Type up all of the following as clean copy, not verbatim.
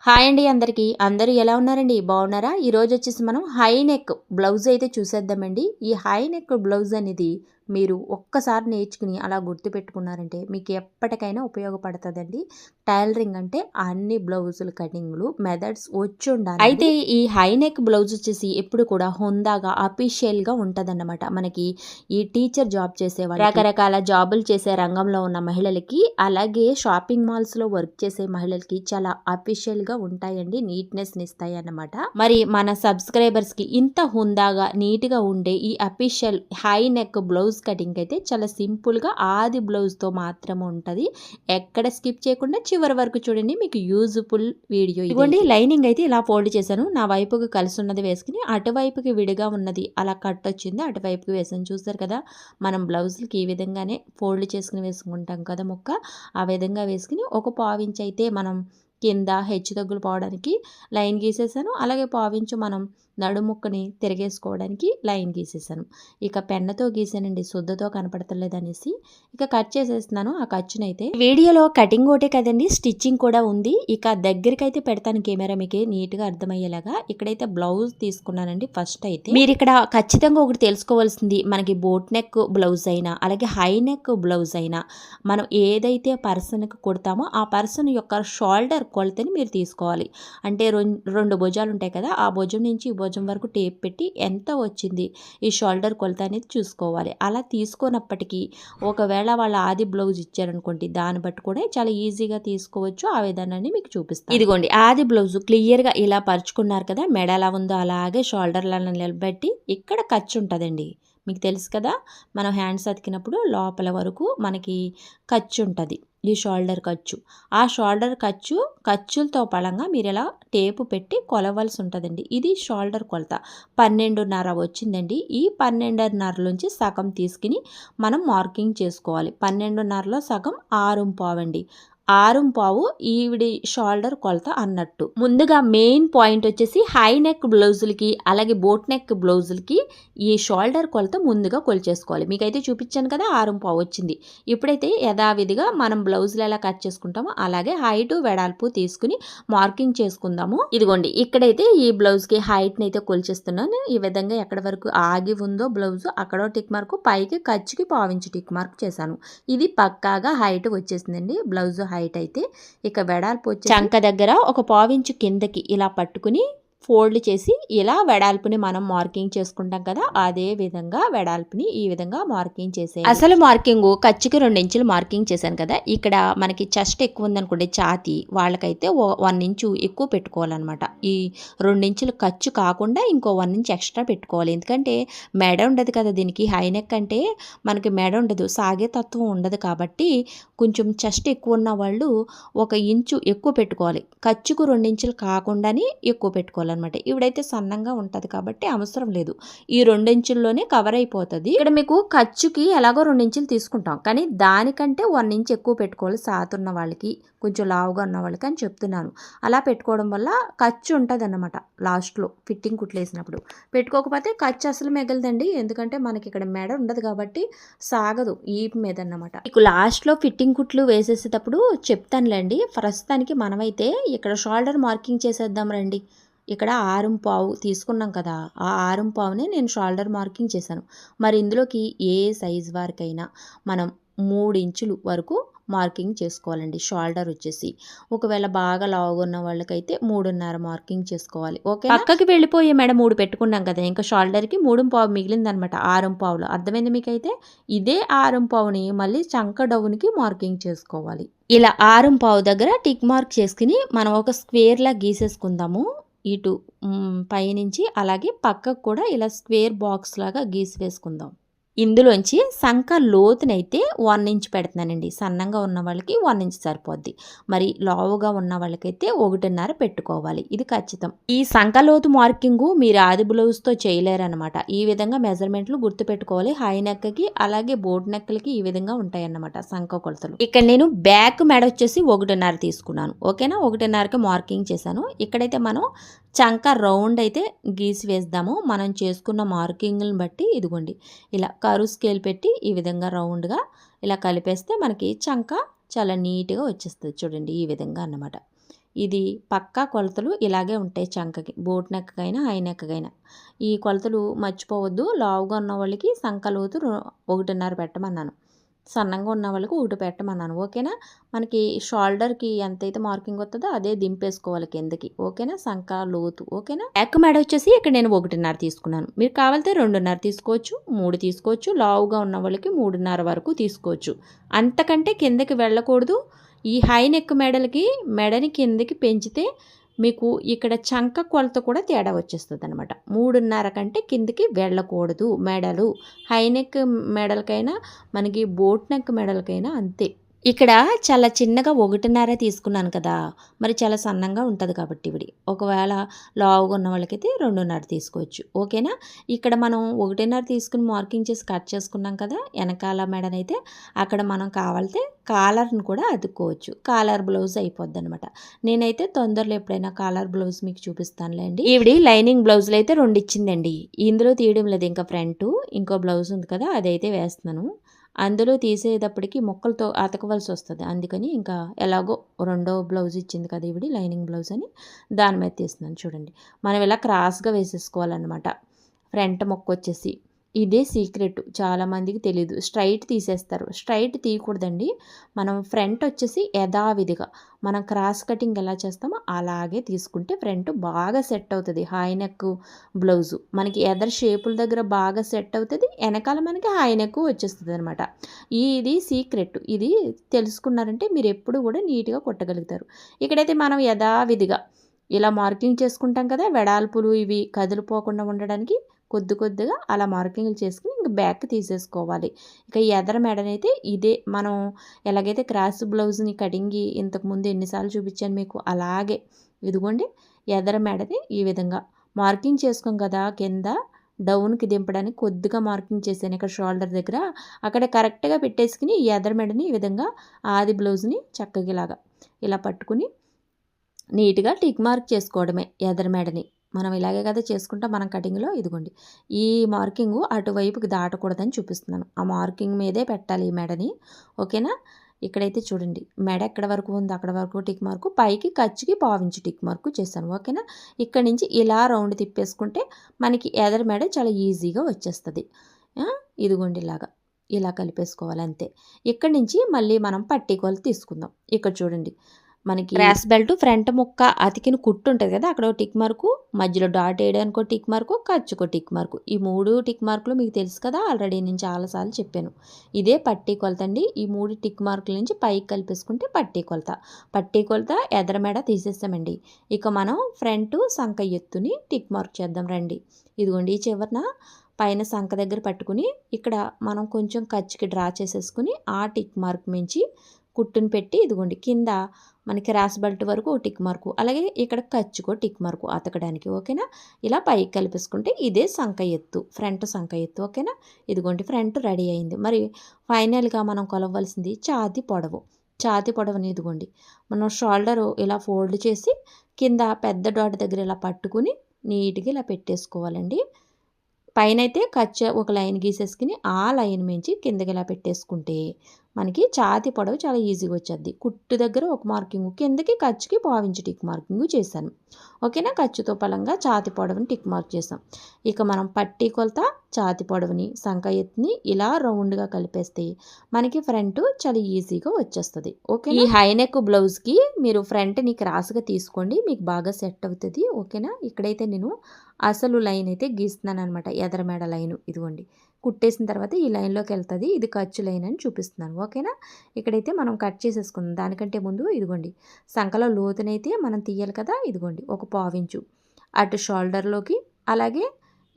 Hi అండి అందరికీ. అందరూ ఎలా ఉన్నారండి? బాగున్నారా? ఈరోజు వచ్చేసి మనం హై నెక్ బ్లౌజ్ అయితే చూసేద్దామండి. ఈ హై నెక్ బ్లౌజ్ అనేది మీరు ఒక్కసారి నేర్చుకుని అలా గుర్తుపెట్టుకున్నారంటే మీకు ఎప్పటికైనా ఉపయోగపడుతుందండి. టైలరింగ్ అంటే అన్ని బ్లౌజులు కటింగ్లు మెథడ్స్ వచ్చి ఉండాలి. అయితే ఈ హై నెక్ బ్లౌజ్ వచ్చేసి ఎప్పుడు కూడా హుందాగా అఫీషియల్గా ఉంటుందన్నమాట. మనకి ఈ టీచర్ జాబ్ చేసేవాళ్ళు, రకరకాల జాబులు చేసే రంగంలో ఉన్న మహిళలకి, అలాగే షాపింగ్ మాల్స్లో వర్క్ చేసే మహిళలకి చాలా అఫీషియల్గా ఉంటాయండి. నీట్నెస్ని ఇస్తాయి అన్నమాట. మరి మన సబ్స్క్రైబర్స్కి ఇంత హుందాగా నీట్గా ఉండే ఈ official high neck blouse cutting అయితే చాలా సింపుల్గా ఆది బ్లౌజ్తో మాత్రమే ఉంటుంది. ఎక్కడ స్కిప్ చేయకుండా చివరి వరకు చూడండి, మీకు యూజ్ఫుల్ వీడియో. ఇదిగోండి, లైనింగ్ అయితే ఇలా ఫోల్డ్ చేశాను. నా వైపుకి కలిసి ఉన్నది వేసుకుని అటువైపుకి విడిగా ఉన్నది అలా కట్ వచ్చింది, అటువైపుకి వేసాను. చూస్తారు కదా, మనం బ్లౌజులకి ఈ విధంగానే ఫోల్డ్ చేసుకుని వేసుకుంటాం కదా ముక్క, ఆ విధంగా వేసుకుని ఒక పావించి అయితే మనం కింద హెచ్చు తగ్గులు పోవడానికి లైన్ గీసేసాను. అలాగే పావించు మనం నడుముక్కని తిరిగేసుకోవడానికి లైన్ గీసేసాను. ఇక పెన్నతో గీసానండి, శుద్ధతో కనపడతలేదనేసి ఇక కట్ చేసేస్తున్నాను. ఆ ఖర్చునైతే వీడియోలో కటింగ్ ఒకటే కదండి, స్టిచ్చింగ్ కూడా ఉంది. ఇక దగ్గరికి అయితే పెడతాను కెమెరా మీకు నీట్గా అర్థమయ్యేలాగా. ఇక్కడైతే బ్లౌజ్ తీసుకున్నానండి. ఫస్ట్ అయితే మీరు ఇక్కడ ఖచ్చితంగా ఒకటి తెలుసుకోవాల్సింది, మనకి బోట్ నెక్ బ్లౌజ్ అయినా అలాగే హై నెక్ బ్లౌజ్ అయినా మనం ఏదైతే పర్సన్కి కుడతామో ఆ పర్సన్ యొక్క షోల్డర్ కొలతని మీరు తీసుకోవాలి. అంటే రెండు భుజాలు ఉంటాయి కదా, ఆ భుజం నుంచి భుజం వరకు టేప్ పెట్టి ఎంత వచ్చింది ఈ షోల్డర్ కొలత అనేది చూసుకోవాలి. అలా తీసుకున్నప్పటికీ ఒకవేళ వాళ్ళ ఆది బ్లౌజ్ ఇచ్చారనుకోండి, దాన్ని బట్టి కూడా చాలా ఈజీగా తీసుకోవచ్చు. ఆ విధానాన్ని మీకు చూపిస్తాను. ఇదిగోండి, ఆది బ్లౌజ్ క్లియర్గా ఇలా పరుచుకున్నారు కదా, మెడ ఎలా ఉందో అలాగే షోల్డర్లను నిలబెట్టి ఇక్కడ ఖర్చు ఉంటుందండి. మీకు తెలుసు కదా, మనం హ్యాండ్స్ అతికినప్పుడు లోపల వరకు మనకి ఖర్చు ఉంటుంది, ఈ షోల్డర్ ఖర్చు. ఆ షోల్డర్ ఖర్చులతో పలంగా మీరు ఇలా టేపు పెట్టి కొలవలసి ఉంటుందండి. ఇది షోల్డర్ కొలత 12.5 వచ్చిందండి. ఈ 12.5 నుంచి సగం తీసుకుని మనం మార్కింగ్ చేసుకోవాలి. 12.5లో సగం 6.5 అండి. 6.5 ఈవిడి షోల్డర్ కొలత అన్నట్టు. ముందుగా మెయిన్ పాయింట్ వచ్చేసి హై నెక్ బ్లౌజులకి అలాగే బోట్ నెక్ బ్లౌజులకి ఈ షోల్డర్ కొలత ముందుగా కొలిచేసుకోవాలి. మీకైతే చూపించాను కదా, 6.5 వచ్చింది. ఇప్పుడైతే యథావిధిగా మనం బ్లౌజులు ఎలా కట్ చేసుకుంటామో అలాగే హైట్ వెడల్పు తీసుకుని మార్కింగ్ చేసుకుందాము. ఇదిగోండి, ఇక్కడైతే ఈ బ్లౌజ్కి హైట్ని అయితే కొలిచేస్తున్నాను. ఈ విధంగా ఎక్కడి వరకు ఆగి ఉందో బ్లౌజ్ అక్కడో టిక్ మార్క్, పైకి ఖర్చుకి పావించి టిక్ మార్క్ చేశాను. ఇది పక్కాగా హైట్ వచ్చేసిందండి బ్లౌజ్ హైట్ అయితే. ఇక వెడల్పు వచ్చి చంక దగ్గర ఒక పావించు కిందకి ఇలా పట్టుకుని ఫోల్డ్ చేసి ఇలా వెడల్పుని మనం మార్కింగ్ చేసుకుంటాం కదా, అదే విధంగా వెడల్పుని ఈ విధంగా మార్కింగ్ చేసే. అసలు మార్కింగ్ ఖర్చుకి 2 ఇంచులు మార్కింగ్ చేశాను కదా. ఇక్కడ మనకి చెస్ట్ ఎక్కువ ఉందనుకోండి, ఛాతీ, వాళ్ళకైతే 1 ఇంచు ఎక్కువ పెట్టుకోవాలన్నమాట. ఈ 2 ఇంచులు ఖర్చు కాకుండా ఇంకో 1 ఇంచ్ ఎక్స్ట్రా పెట్టుకోవాలి. ఎందుకంటే మెడ ఉండదు కదా దీనికి. హై నెక్ అంటే మనకి మెడ ఉండదు, సాగే తత్వం ఉండదు కాబట్టి కొంచెం చెస్ట్ ఎక్కువ ఉన్న వాళ్ళు 1 ఇంచు ఎక్కువ పెట్టుకోవాలి. ఖర్చుకు 2 ఇంచులు కాకుండానే ఎక్కువ పెట్టుకోవాలి అనమాట. ఇవిడైతే సన్నంగా ఉంటుంది కాబట్టి అవసరం లేదు, ఈ 2 ఇంచుల్లోనే కవర్ అయిపోతుంది. ఇక్కడ మీకు ఖర్చుకి ఎలాగో 2 ఇంచులు తీసుకుంటాం, కానీ దానికంటే 1 ఇంచ్ ఎక్కువ పెట్టుకోవాలి. సాతున్న వాళ్ళకి, కొంచెం లావుగా ఉన్న వాళ్ళకి అని చెప్తున్నాను. అలా పెట్టుకోవడం వల్ల ఖర్చు ఉంటుంది అన్నమాట. లాస్ట్లో ఫిట్టింగ్ కుట్లు వేసినప్పుడు పెట్టుకోకపోతే ఖర్చు అసలు మిగలదండి. ఎందుకంటే మనకి ఇక్కడ మెడ ఉండదు కాబట్టి సాగదు ఈ మీద అన్నమాట. మీకు లాస్ట్లో ఫిట్టింగ్ కుట్లు వేసేసేటప్పుడు చెప్తానులేండి. ప్రస్తుతానికి మనమైతే ఇక్కడ షోల్డర్ మార్కింగ్ చేసేద్దాం రండి. ఇక్కడ 6.5 తీసుకున్నాం కదా, ఆ 6.5నే నేను షోల్డర్ మార్కింగ్ చేశాను. మరి ఇందులోకి ఏ సైజ్ వారికైనా మనం 3 ఇంచులు వరకు మార్కింగ్ చేసుకోవాలండి. షోల్డర్ వచ్చేసి ఒకవేళ బాగా లావుగా ఉన్న వాళ్ళకైతే 3.5 మార్కింగ్ చేసుకోవాలి. ఓకే, పక్కకి వెళ్ళిపోయే మెడ 3 పెట్టుకున్నాం కదా, ఇంకా షోల్డర్కి 3.5 మిగిలిందనమాట 6.5లో. అర్థమైంది మీకైతే? ఇదే 6.5ని మళ్ళీ చంక డౌన్కి మార్కింగ్ చేసుకోవాలి. ఇలా 6.5 దగ్గర టిక్ మార్క్ చేసుకుని మనం ఒక స్క్వేర్లా గీసేసుకుందాము. ఇటు పైనుంచి అలాగే పక్కకు కూడా ఇలా స్క్వేర్ బాక్స్ లాగా గీసి వేసుకుందాం. ఇందులోంచి సంక లోతునైతే 1 ఇంచ్ పెడుతున్నానండి. సన్నంగా ఉన్న వాళ్ళకి 1 ఇంచ్ సరిపోద్ది. మరి లావుగా ఉన్న వాళ్ళకైతే 1.5 పెట్టుకోవాలి. ఇది ఖచ్చితం. ఈ సంక లోతు మార్కింగు మీరు ఆది బ్లౌజ్తో చేయలేరనమాట. ఈ విధంగా మెజర్మెంట్లు గుర్తుపెట్టుకోవాలి. హై నెక్కి అలాగే బోట్ నెక్లకి ఈ విధంగా ఉంటాయన్నమాట సంక కొలతలు. ఇక్కడ నేను బ్యాక్ మెడ వచ్చేసి 1.5 తీసుకున్నాను. ఓకేనా, 1.5కి మార్కింగ్ చేశాను. ఇక్కడైతే మనం చంక రౌండ్ అయితే గీసి వేద్దాము. మనం చేసుకున్న మార్కింగ్ని బట్టి ఇదిగోండి ఇలా కరువు స్కేల్ పెట్టి ఈ విధంగా రౌండ్గా ఇలా కలిపేస్తే మనకి చంక చాలా నీట్గా వచ్చేస్తుంది. చూడండి ఈ విధంగా అన్నమాట. ఇది పక్కా కొలతలు ఇలాగే ఉంటాయి చంకకి, బోట్ నెక్కకైనా హై నెక్కకైనా. ఈ కొలతలు మర్చిపోవద్దు. లావుగా ఉన్న వాళ్ళకి సంక లోతు 1.5 పెట్టమన్నాను, సన్నంగా ఉన్న వాళ్ళకి 1 పెట్టమన్నాను. ఓకేనా. మనకి షోల్డర్కి ఎంతైతే మార్కింగ్ వస్తుందో అదే దింపేసుకోవాలి కిందకి. ఓకేనా. సంక లోతు. ఓకేనా. బ్యాక్ మెడ వచ్చేసి ఇక్కడ నేను 1.5 తీసుకున్నాను. మీరు కావాలంటే 2.5 తీసుకోవచ్చు, 3 తీసుకోవచ్చు. లావుగా ఉన్న వాళ్ళకి 3.5 వరకు తీసుకోవచ్చు. అంతకంటే కిందకి వెళ్ళకూడదు. ఈ హై నెక్ మెడలకి మెడని కిందకి పెంచితే మీకు ఇక్కడ చంక కొలత కూడా తేడా వచ్చేస్తుంది అనమాట. 3.5 కంటే కిందికి వెళ్ళకూడదు మెడలు. హై నెక్ మెడలకైనా మనకి బోట్ నెక్ మెడలకైనా అంతే. ఇక్కడ చాలా చిన్నగా 1.5 తీసుకున్నాను కదా, మరి చాలా సన్నంగా ఉంటుంది కాబట్టి ఇవిడి. ఒకవేళ లావుగా ఉన్న వాళ్ళకైతే 2.5 తీసుకోవచ్చు. ఓకేనా. ఇక్కడ మనం 1.5 తీసుకుని మార్కింగ్ చేసి కట్ చేసుకున్నాం కదా వెనకాల మెడనైతే, అక్కడ మనం కావాలితే కాలర్ని కూడా అతుక్కోవచ్చు. కాలర్ బ్లౌజ్ అయిపోద్ది అనమాట. నేనైతే తొందరలో ఎప్పుడైనా కాలర్ బ్లౌజ్ మీకు చూపిస్తానులేండి. ఈవిడి లైనింగ్ బ్లౌజులు అయితే 2 ఇచ్చిందండి. ఇందులో తీయడం లేదు, ఇంకా ఫ్రంట్ ఇంకో బ్లౌజ్ ఉంది కదా అదైతే వేస్తున్నాను. అందులో తీసేటప్పటికి ముక్కలతో అతకవలసి వస్తుంది. అందుకని ఇంకా ఎలాగో రెండో బ్లౌజ్ ఇచ్చింది కదా ఇవిడి లైనింగ్ బ్లౌజ్ అని, దాని మీద తీస్తున్నాను. చూడండి, మనం ఇలా క్రాస్గా వేసేసుకోవాలన్నమాట. ఫ్రంట్ ముక్క వచ్చేసి ఇదే సీక్రెట్, చాలామందికి తెలీదు. స్ట్రైట్ తీసేస్తారు. స్ట్రైట్ తీయకూడదండి. మనం ఫ్రంట్ వచ్చేసి యథావిధిగా మనం క్రాస్ కటింగ్ ఎలా చేస్తామో అలాగే తీసుకుంటే ఫ్రంట్ బాగా సెట్ అవుతుంది. హై నెక్ బ్లౌజు మనకి ఎదర్ షేపుల దగ్గర బాగా సెట్ అవుతుంది, వెనకాల మనకి హై నెక్ వచ్చేస్తుంది అనమాట. ఇది సీక్రెట్. ఇది తెలుసుకున్నారంటే మీరు ఎప్పుడు కూడా నీట్గా కొట్టగలుగుతారు. ఇక్కడైతే మనం యథావిధిగా ఇలా మార్కింగ్ చేసుకుంటాం కదా, వెడాల్పులు ఇవి కదిలిపోకుండా ఉండడానికి కొద్ది కొద్దిగా అలా మార్కింగ్లు చేసుకుని ఇంక బ్యాక్ తీసేసుకోవాలి. ఇక ఈ ఎదర మెడనైతే ఇదే మనం ఎలాగైతే క్రాస్ బ్లౌజ్ని కటింగ్ ఇంతకుముందు ఎన్నిసార్లు చూపించాను మీకు, అలాగే ఇదిగోండి ఎదర మెడని ఈ విధంగా మార్కింగ్ చేసుకోం కదా, కింద డౌన్కి దింపడానికి కొద్దిగా మార్కింగ్ చేశాను ఇక్కడ షోల్డర్ దగ్గర. అక్కడ కరెక్ట్గా పెట్టేసుకుని ఈ ఎదర మెడని ఈ విధంగా ఆది బ్లౌజ్ని చక్కగా ఇలాగా ఇలా పట్టుకుని నీట్గా టిక్ మార్క్ చేసుకోవడమే. ఎదర మెడని మనం ఇలాగే కదా చేసుకుంటాం మనం కటింగ్లో. ఇదిగోండి ఈ మార్కింగు అటువైపుకి దాటకూడదని చూపిస్తున్నాను. ఆ మార్కింగ్ మీదే పెట్టాలి ఈ మెడని. ఓకేనా. ఇక్కడైతే చూడండి మెడ ఎక్కడ వరకు ఉంది అక్కడ వరకు టిక్ మార్కు, పైకి ఖర్చుకి 1/2 ఇంచు టిక్ మార్కు చేశాను. ఓకేనా. ఇక్కడ నుంచి ఇలా రౌండ్ తిప్పేసుకుంటే మనకి ఎదర మెడ చాలా ఈజీగా వచ్చేస్తుంది. ఇదిగోండి ఇలాగా ఇలా కలిపేసుకోవాలి అంతే. ఇక్కడి నుంచి మళ్ళీ మనం పట్టీ కొలత తీసుకుందాం. ఇక్కడ చూడండి మనకి క్రాస్ బెల్ట్ ఫ్రంట్ ముక్క అతికిన కుట్టు ఉంటుంది కదా, అక్కడ టిక్ మార్కు, మధ్యలో డాట్ వేయడానికి టిక్ మార్కు, ఖర్చుకో టిక్ మార్కు. ఈ 3 టిక్ మార్కులు మీకు తెలుసు కదా, ఆల్రెడీ నేను చాలాసార్లు చెప్పాను. ఇదే పట్టీ కొలత అండి. ఈ 3 టిక్ మార్కుల నుంచి పైకి కలిపేసుకుంటే పట్టీ కొలత. పట్టీ కొలత ఎదర మెడ తీసేస్తామండి. ఇక మనం ఫ్రంట్ సంక ఎత్తుని టిక్ మార్క్ చేద్దాం రండి. ఇదిగోండి ఈ చివరన పైన సంక దగ్గర పట్టుకుని ఇక్కడ మనం కొంచెం ఖర్చుకి డ్రా చేసేసుకుని ఆ టిక్ మార్క్ మించి కుట్టుని పెట్టి ఇదిగోండి కింద మనకి రాస్ బెల్ట్ వరకు ఒక టిక్ మార్కు, అలాగే ఇక్కడ ఖర్చుకో టిక్ మార్కు అతకడానికి. ఓకేనా. ఇలా పైకి కలిపేసుకుంటే ఇదే సంక ఎత్తు, ఫ్రంట్ సంక ఎత్తు. ఓకేనా. ఇదిగోండి ఫ్రంట్ రెడీ అయింది. మరి ఫైనల్గా మనం కొలవలసింది ఛాతీ పొడవు. ఛాతీ పొడవుని ఇదిగోండి మనం షోల్డరు ఇలా ఫోల్డ్ చేసి కింద పెద్ద డాట్ దగ్గర ఇలా పట్టుకుని నీట్గా ఇలా పెట్టేసుకోవాలండి. పైన అయితే ఒక లైన్ గీసేసుకుని ఆ లైన్ మించి కిందకి ఇలా పెట్టేసుకుంటే మనకి ఛాతీ పొడవు చాలా ఈజీగా వచ్చేది. కుట్టు దగ్గర ఒక మార్కింగ్, కిందకి ఖర్చుకి 1/2 ఇంచు టిక్ మార్కింగ్ చేశాను. ఓకేనా. ఖర్చుతో పలంగా ఛాతీ పొడవుని టిక్ మార్క్ చేసాం. ఇక మనం పట్టీ కొలత, ఛాతీ పొడవుని, సంక ఎత్తుని ఇలా రౌండ్గా కలిపేస్తే మనకి ఫ్రంట్ చాలా ఈజీగా వచ్చేస్తుంది. ఓకే. ఈ హై నెక్ బ్లౌజ్కి మీరు ఫ్రంట్ని క్రాస్గా తీసుకోండి, మీకు బాగా సెట్ అవుతుంది. ఓకేనా. ఇక్కడైతే నేను అసలు లైన్ అయితే గీస్తున్నాను అనమాట, ఎదర మెడ లైను. ఇదిగోండి కుట్టేసిన తర్వాత ఈ లైన్లోకి వెళ్తుంది, ఇది ఖర్చు లైన్ అని చూపిస్తున్నాను. ఓకేనా. ఇక్కడైతే మనం కట్ చేసేసుకుందాం. దానికంటే ముందు ఇదిగోండి సంకలో లోతునైతే మనం తీయాలి కదా, ఇదిగోండి ఒక 1/2 ఇంచు అటు షోల్డర్లోకి అలాగే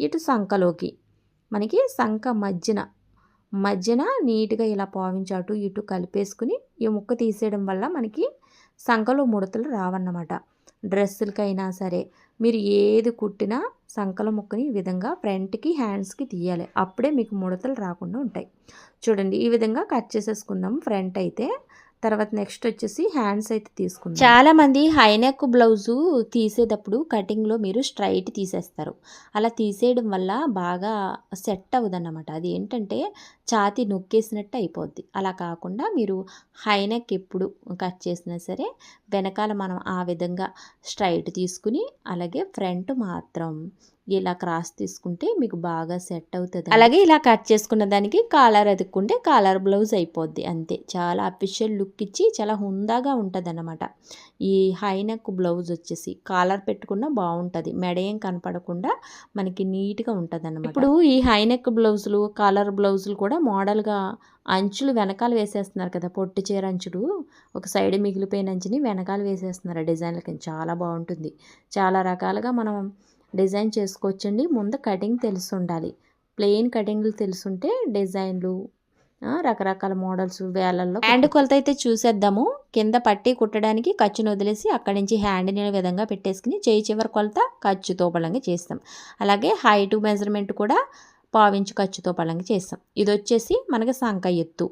ఇటు సంకలోకి, మనకి సంక మధ్యన నీట్గా ఇలా 1/2 ఇంచు అటు ఇటు కలిపేసుకుని ఈ ముక్క తీసేయడం వల్ల మనకి సంకలో ముడతలు రావన్నమాట. డ్రెస్సులకైనా సరే మీరు ఏది కుట్టినా సంకల ముక్కని ఈ విధంగా ఫ్రంట్కి హ్యాండ్స్కి తీయాలి, అప్పుడే మీకు ముడతలు రాకుండా ఉంటాయి. చూడండి ఈ విధంగా కట్ చేసేసుకుందాం. ఫ్రంట్ అయితే తర్వాత నెక్స్ట్ వచ్చేసి హ్యాండ్స్ అయితే తీసుకుందాం. చాలామంది హై నెక్ బ్లౌజు తీసేటప్పుడు కటింగ్లో మీరు స్ట్రైట్ తీసేస్తారు. అలా తీసేయడం వల్ల బాగా సెట్ అవ్వదన్నమాట. అది ఏంటంటే ఛాతీ నొక్కేసినట్టు అయిపోద్ది. అలా కాకుండా మీరు హై నెక్ ఎప్పుడు కట్ చేసినా సరే వెనకాల మనం ఆ విధంగా స్ట్రైట్ తీసుకుని అలాగే ఫ్రంట్ మాత్రం ఇలా క్రాస్ తీసుకుంటే మీకు బాగా సెట్ అవుతుంది. అలాగే ఇలా కట్ చేసుకున్న దానికి కాలర్ అతుక్కుంటే కాలర్ బ్లౌజ్ అయిపోద్ది అంతే. చాలా అఫీషియల్ లుక్ ఇచ్చి చాలా హుందాగా ఉంటుంది అన్నమాట. ఈ హై నెక్ బ్లౌజ్ వచ్చేసి కాలర్ పెట్టుకున్నా బాగుంటుంది, మెడ ఏం కనపడకుండా మనకి నీట్గా ఉంటుంది అన్నమాట. ఇప్పుడు ఈ హై నెక్ బ్లౌజులు కాలర్ బ్లౌజులు కూడా మోడల్గా అంచులు వెనకాల వేసేస్తున్నారు కదా, పొట్టి చీర అంచులు ఒక సైడ్ మిగిలిపోయిన అంచుని వెనకాల వేసేస్తున్నారు డిజైన్లకి. చాలా బాగుంటుంది. చాలా రకాలుగా మనం డిజైన్ చేసుకోవచ్చండి. ముందు కటింగ్ తెలిసి ఉండాలి. ప్లెయిన్ కటింగ్లు తెలుసుంటే డిజైన్లు రకరకాల మోడల్స్ వేలల్లో. హ్యాండ్ కొలత అయితే చూసేద్దాము. కింద పట్టి కుట్టడానికి ఖర్చును వదిలేసి అక్కడి నుంచి హ్యాండ్ని విధంగా పెట్టేసుకుని చేయి చివరి కొలత ఖర్చుతో పలంగా చేస్తాం. అలాగే హైటు మెజర్మెంట్ కూడా పావించు ఖర్చుతో పలంగా చేస్తాం. ఇది వచ్చేసి మనకి సంక ఎత్తు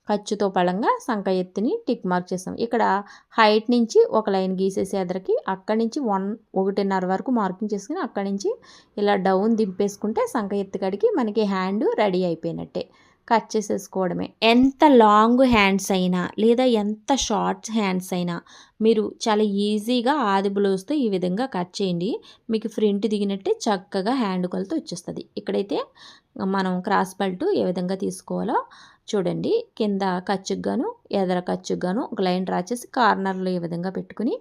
ఖర్చుతో పలంగా సంక ఎత్తుని టిక్ మార్క్ చేస్తాం. ఇక్కడ హైట్ నుంచి ఒక లైన్ గీసేసి ఎదరికి అక్కడి నుంచి 1.5 వరకు మార్కింగ్ చేసుకుని అక్కడి నుంచి ఇలా డౌన్ దింపేసుకుంటే సంక ఎత్తు కాడికి మనకి హ్యాండ్ రెడీ అయిపోయినట్టే. కట్ చేసేసుకోవడమే. ఎంత లాంగ్ హ్యాండ్స్ అయినా లేదా ఎంత షార్ట్ హ్యాండ్స్ అయినా మీరు చాలా ఈజీగా ఆది బ్లౌజ్తో ఈ విధంగా కట్ చేయండి. మీకు ఫ్రంట్ దిగినట్టే చక్కగా హ్యాండ్ కొలత వచ్చేస్తుంది. ఇక్కడైతే మనం క్రాస్ బెల్ట్ ఏ విధంగా తీసుకోవాలో చూడండి. కింద ఖర్చుగాను ఎదర ఖర్చుగాను ఒక లైన్ డ్రా చేసి కార్నర్లో ఈ విధంగా పెట్టుకుని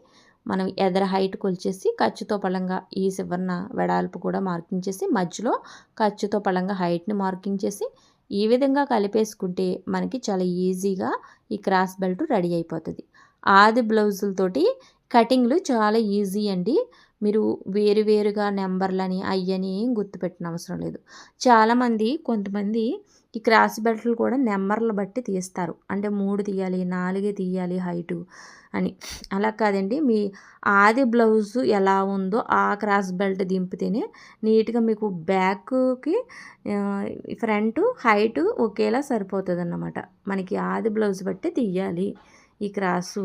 మనం ఎదర హైట్ కొలిచేసి ఖర్చుతో పలంగా ఈ చివరన వెడల్పు కూడా మార్కింగ్ చేసి మధ్యలో ఖర్చుతో పలంగా హైట్ని మార్కింగ్ చేసి ఈ విధంగా కలిపేసుకుంటే మనకి చాలా ఈజీగా ఈ క్రాస్ బెల్ట్ రెడీ అయిపోతుంది. ఆది బ్లౌజులతోటి కటింగ్లు చాలా ఈజీ అండి. మీరు వేరువేరుగా నెంబర్లని అయ్యని ఏం గుర్తుపెట్టిన అవసరం లేదు. చాలామంది కొంతమంది ఈ క్రాస్ బెల్ట్లు కూడా నెంబర్లు బట్టి తీస్తారు. అంటే 3 తీయాలి 4 తీయాలి హైటు అని. అలా కాదండి, మీ ఆది బ్లౌజు ఎలా ఉందో ఆ క్రాస్ బెల్ట్ దింపితేనే నీట్గా మీకు బ్యాక్కి ఫ్రంట్ హైటు ఒకేలా సరిపోతుంది అన్నమాట. మనకి ఆది బ్లౌజ్ బట్టి తీయాలి ఈ క్రాసు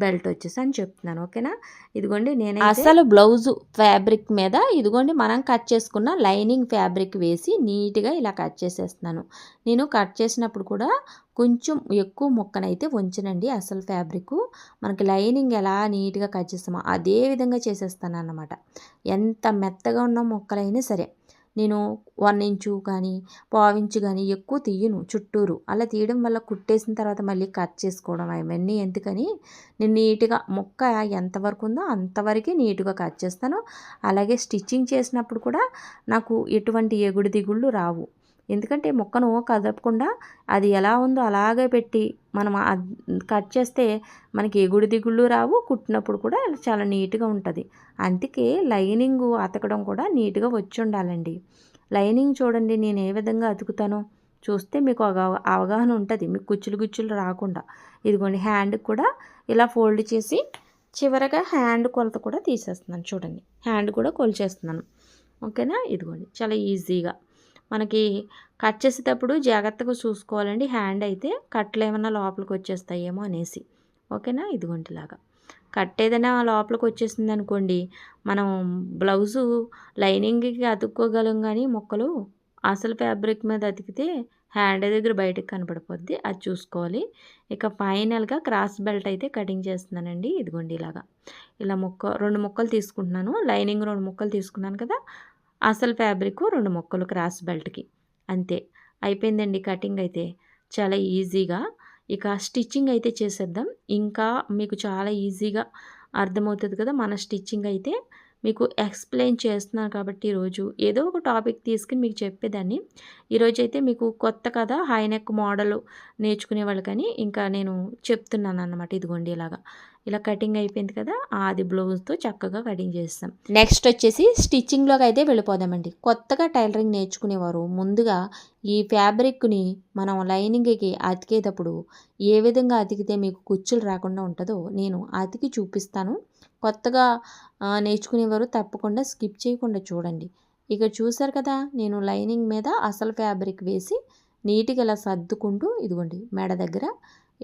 బెల్ట్ వచ్చేసి అని చెప్తున్నాను. ఓకేనా? ఇదిగోండి నేను అసలు బ్లౌజు ఫ్యాబ్రిక్ మీద ఇదిగోండి మనం కట్ చేసుకున్న లైనింగ్ ఫ్యాబ్రిక్ వేసి నీట్గా ఇలా కట్ చేసేస్తున్నాను. నేను కట్ చేసినప్పుడు కూడా కొంచెం ఎక్కువ ముక్కనైతే ఉంచనండి. అసలు ఫ్యాబ్రిక్ మనకి లైనింగ్ ఎలా నీట్గా కట్ చేస్తామో అదే విధంగా చేసేస్తాను అన్నమాట. ఎంత మెత్తగా ఉన్న ముక్కలైనా సరే నేను 1 ఇంచు కానీ 1/4 ఇంచు కానీ ఎక్కువ తీయను చుట్టూరు. అలా తీయడం వల్ల కుట్టేసిన తర్వాత మళ్ళీ కట్ చేసుకోవడం అవన్నీ ఎందుకని నేను నీట్గా ముక్క ఎంతవరకు ఉందో అంతవరకే నీట్గా కట్ చేస్తాను. అలాగే స్టిచ్చింగ్ చేసినప్పుడు కూడా నాకు ఎటువంటి ఎగుడు దిగుళ్ళు రావు. ఎందుకంటే ముక్కను కదపకుండా అది ఎలా ఉందో అలాగే పెట్టి మనం కట్ చేస్తే మనకి ఎగుడు దిగుళ్ళు రావు. కుట్టినప్పుడు కూడా చాలా నీట్గా ఉంటుంది. అందుకే లైనింగ్ అతకడం కూడా నీట్గా వచ్చి ఉండాలండి. లైనింగ్ చూడండి నేను ఏ విధంగా అతుకుతానో చూస్తే మీకు అవగాహన ఉంటుంది, మీకు గుచ్చులు రాకుండా. ఇదిగోండి హ్యాండ్ కూడా ఇలా ఫోల్డ్ చేసి చివరగా హ్యాండ్ కొలత కూడా తీసేస్తున్నాను. చూడండి హ్యాండ్ కూడా కొలిచేస్తున్నాను. ఓకేనా? ఇదిగోండి చాలా ఈజీగా మనకి కట్ చేసేటప్పుడు జాగ్రత్తగా చూసుకోవాలండి. హ్యాండ్ అయితే కట్లు ఏమన్నా లోపలికి వచ్చేస్తాయేమో అనేసి. ఓకేనా? ఇదిగోండి ఇలాగా కట్ ఏదైనా లోపలికి వచ్చేసింది అనుకోండి, మనం బ్లౌజు లైనింగ్కి అతుక్కోగలం కానీ మొక్కలు అసలు ఫ్యాబ్రిక్ మీద అతికితే హ్యాండ్ దగ్గర బయటకు కనపడిపోద్ది. అది చూసుకోవాలి. ఇక ఫైనల్గా క్రాస్ బెల్ట్ అయితే కటింగ్ చేస్తున్నానండి. ఇదిగోండి ఇలాగా ఇలా 2 ముక్కలు తీసుకుంటున్నాను. లైనింగ్ 2 ముక్కలు తీసుకున్నాను కదా, అసలు ఫ్యాబ్రిక్ 2 ముక్కలు క్రాస్ బెల్ట్కి. అంతే అయిపోయిందండి కటింగ్ అయితే చాలా ఈజీగా. ఇక స్టిచ్చింగ్ అయితే చేసేద్దాం. ఇంకా మీకు చాలా ఈజీగా అర్థమవుతుంది కదా. మన స్టిచ్చింగ్ అయితే మీకు ఎక్స్ప్లెయిన్ చేస్తున్నాను కాబట్టి ఈరోజు ఏదో ఒక టాపిక్ తీసుకుని మీకు చెప్పేదాన్ని. ఈరోజైతే మీకు కొత్త కదా హై నెక్ మోడల్ నేర్చుకునే వాళ్ళకని ఇంకా నేను చెప్తున్నాను అన్నమాట. ఇదిగోండి ఇలా కటింగ్ అయిపోయింది కదా, ఆది బ్లౌజ్తో చక్కగా కటింగ్ చేస్తాం. నెక్స్ట్ వచ్చేసి స్టిచ్చింగ్లోకి అయితే వెళ్ళిపోదామండి. కొత్తగా టైలరింగ్ నేర్చుకునేవారు ముందుగా ఈ ఫ్యాబ్రిక్ని మనం లైనింగ్కి అతికేటప్పుడు ఏ విధంగా అతికితే మీకు కుచ్చులు రాకుండా ఉంటుందో నేను అతికి చూపిస్తాను. కొత్తగా నేర్చుకునేవారు తప్పకుండా స్కిప్ చేయకుండా చూడండి. ఇక చూసారు కదా, నేను లైనింగ్ మీద అసలు ఫ్యాబ్రిక్ వేసి నీట్గా ఇలా సర్దుకుంటూ ఇదిగోండి మెడ దగ్గర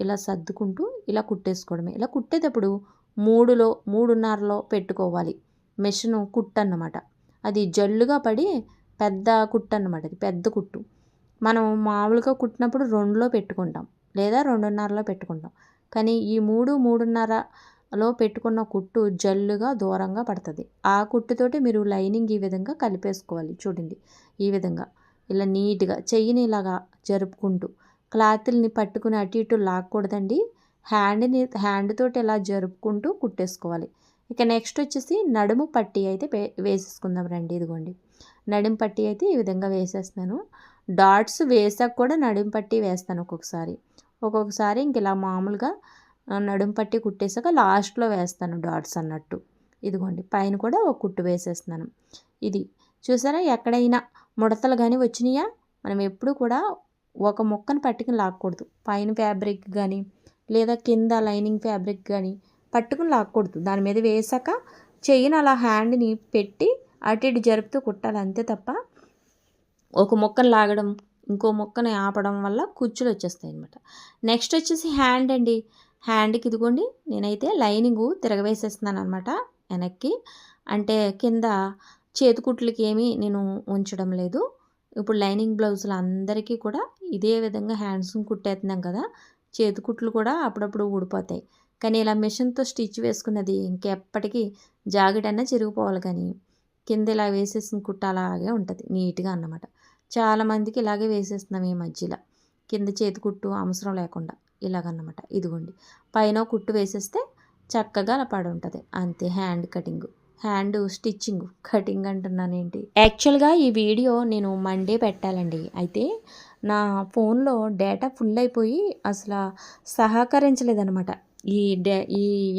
ఇలా సర్దుకుంటూ ఇలా కుట్టేసుకోవడమే. ఇలా కుట్టేటప్పుడు 3లో 3:30లో పెట్టుకోవాలి. మెషిను కుట్టు అన్నమాట. అది జల్లుగా పడి పెద్ద కుట్టు అన్నమాట. అది పెద్ద కుట్టు. మనం మామూలుగా కుట్టినప్పుడు 2లో పెట్టుకుంటాం లేదా 2:30లో పెట్టుకుంటాం. కానీ ఈ 3, 3:30లో పెట్టుకున్న కుట్టు జల్లుగా దూరంగా పడుతుంది. ఆ కుట్టుతోటి మీరు లైనింగ్ ఈ విధంగా కలిపేసుకోవాలి. చూడండి ఈ విధంగా ఇలా నీట్గా చెయ్యిని ఇలాగా జరుపుకుంటూ క్లాత్ని పట్టుకుని అటు ఇటు లాక్కూడదండి. హ్యాండ్ తోటి ఇలా జరుపుకుంటూ కుట్టేసుకోవాలి. ఇక నెక్స్ట్ వచ్చేసి నడుము పట్టీ అయితే వేసేసుకుందాం రండి. ఇదిగోండి నడుము పట్టీ అయితే ఈ విధంగా వేసేస్తున్నాను. డాట్స్ వేసాక కూడా నడుము పట్టీ వేస్తాను ఒక్కొక్కసారి ఇంక ఇలా మామూలుగా నడుము పట్టీ కుట్టేసాక లాస్ట్లో వేస్తాను డాట్స్ అన్నట్టు. ఇదిగోండి పైన కూడా ఒక కుట్టు వేసేస్తున్నాను. ఇది చూసారా ఎక్కడైనా ముడతలు కానీ వచ్చినాయా, మనం ఎప్పుడు కూడా ఒక ముక్కను పట్టుకుని లాక్కూడదు. పైన ఫ్యాబ్రిక్ కానీ లేదా కింద లైనింగ్ ఫ్యాబ్రిక్ కానీ పట్టుకుని లాక్కూడదు. దాని మీద వేసాక చెయ్యిని అలా హ్యాండ్ని పెట్టి అటు ఇటు జరుపుతూ కుట్టాలి అంతే తప్ప ఒక ముక్కను లాగడం ఇంకో ముక్కని ఆపడం వల్ల కుచ్చులు వచ్చేస్తాయి అన్నమాట. నెక్స్ట్ వచ్చేసి హ్యాండ్ అండి. హ్యాండ్కి ఇదిగోండి నేనైతే లైనింగు తిరగవేసేస్తున్నాను అనమాట వెనక్కి. అంటే కింద చేతికుట్లకి ఏమీ నేను ఉంచడం లేదు. ఇప్పుడు లైనింగ్ బ్లౌజులు అందరికీ కూడా ఇదే విధంగా హ్యాండ్స్ కుట్టేస్తున్నాం కదా, చేతికుట్లు కూడా అప్పుడప్పుడు ఊడిపోతాయి. కానీ ఇలా మిషన్తో స్టిచ్ వేసుకున్నది ఇంకెప్పటికీ జాకెట్ అన్నా చిరిగిపోవాలి, కానీ కింద ఇలా వేసేసిన కుట్ట అలాగే ఉంటుంది నీట్గా అన్నమాట. చాలామందికి ఇలాగే వేసేస్తున్నాం ఈ మధ్యలో, కింద చేతికుట్టు అవసరం లేకుండా ఇలాగన్నమాట. ఇదిగోండి పైన కుట్టు వేసేస్తే చక్కగా అలా పడి ఉంటుంది అంతే. హ్యాండ్ స్టిచ్చింగ్ కటింగ్ అంటున్నానేంటి. యాక్చువల్గా ఈ వీడియో నేను మండే పెట్టాలండి. అయితే నా ఫోన్లో డేటా ఫుల్ అయిపోయి అసలు సహకరించలేదన్నమాట. ఈ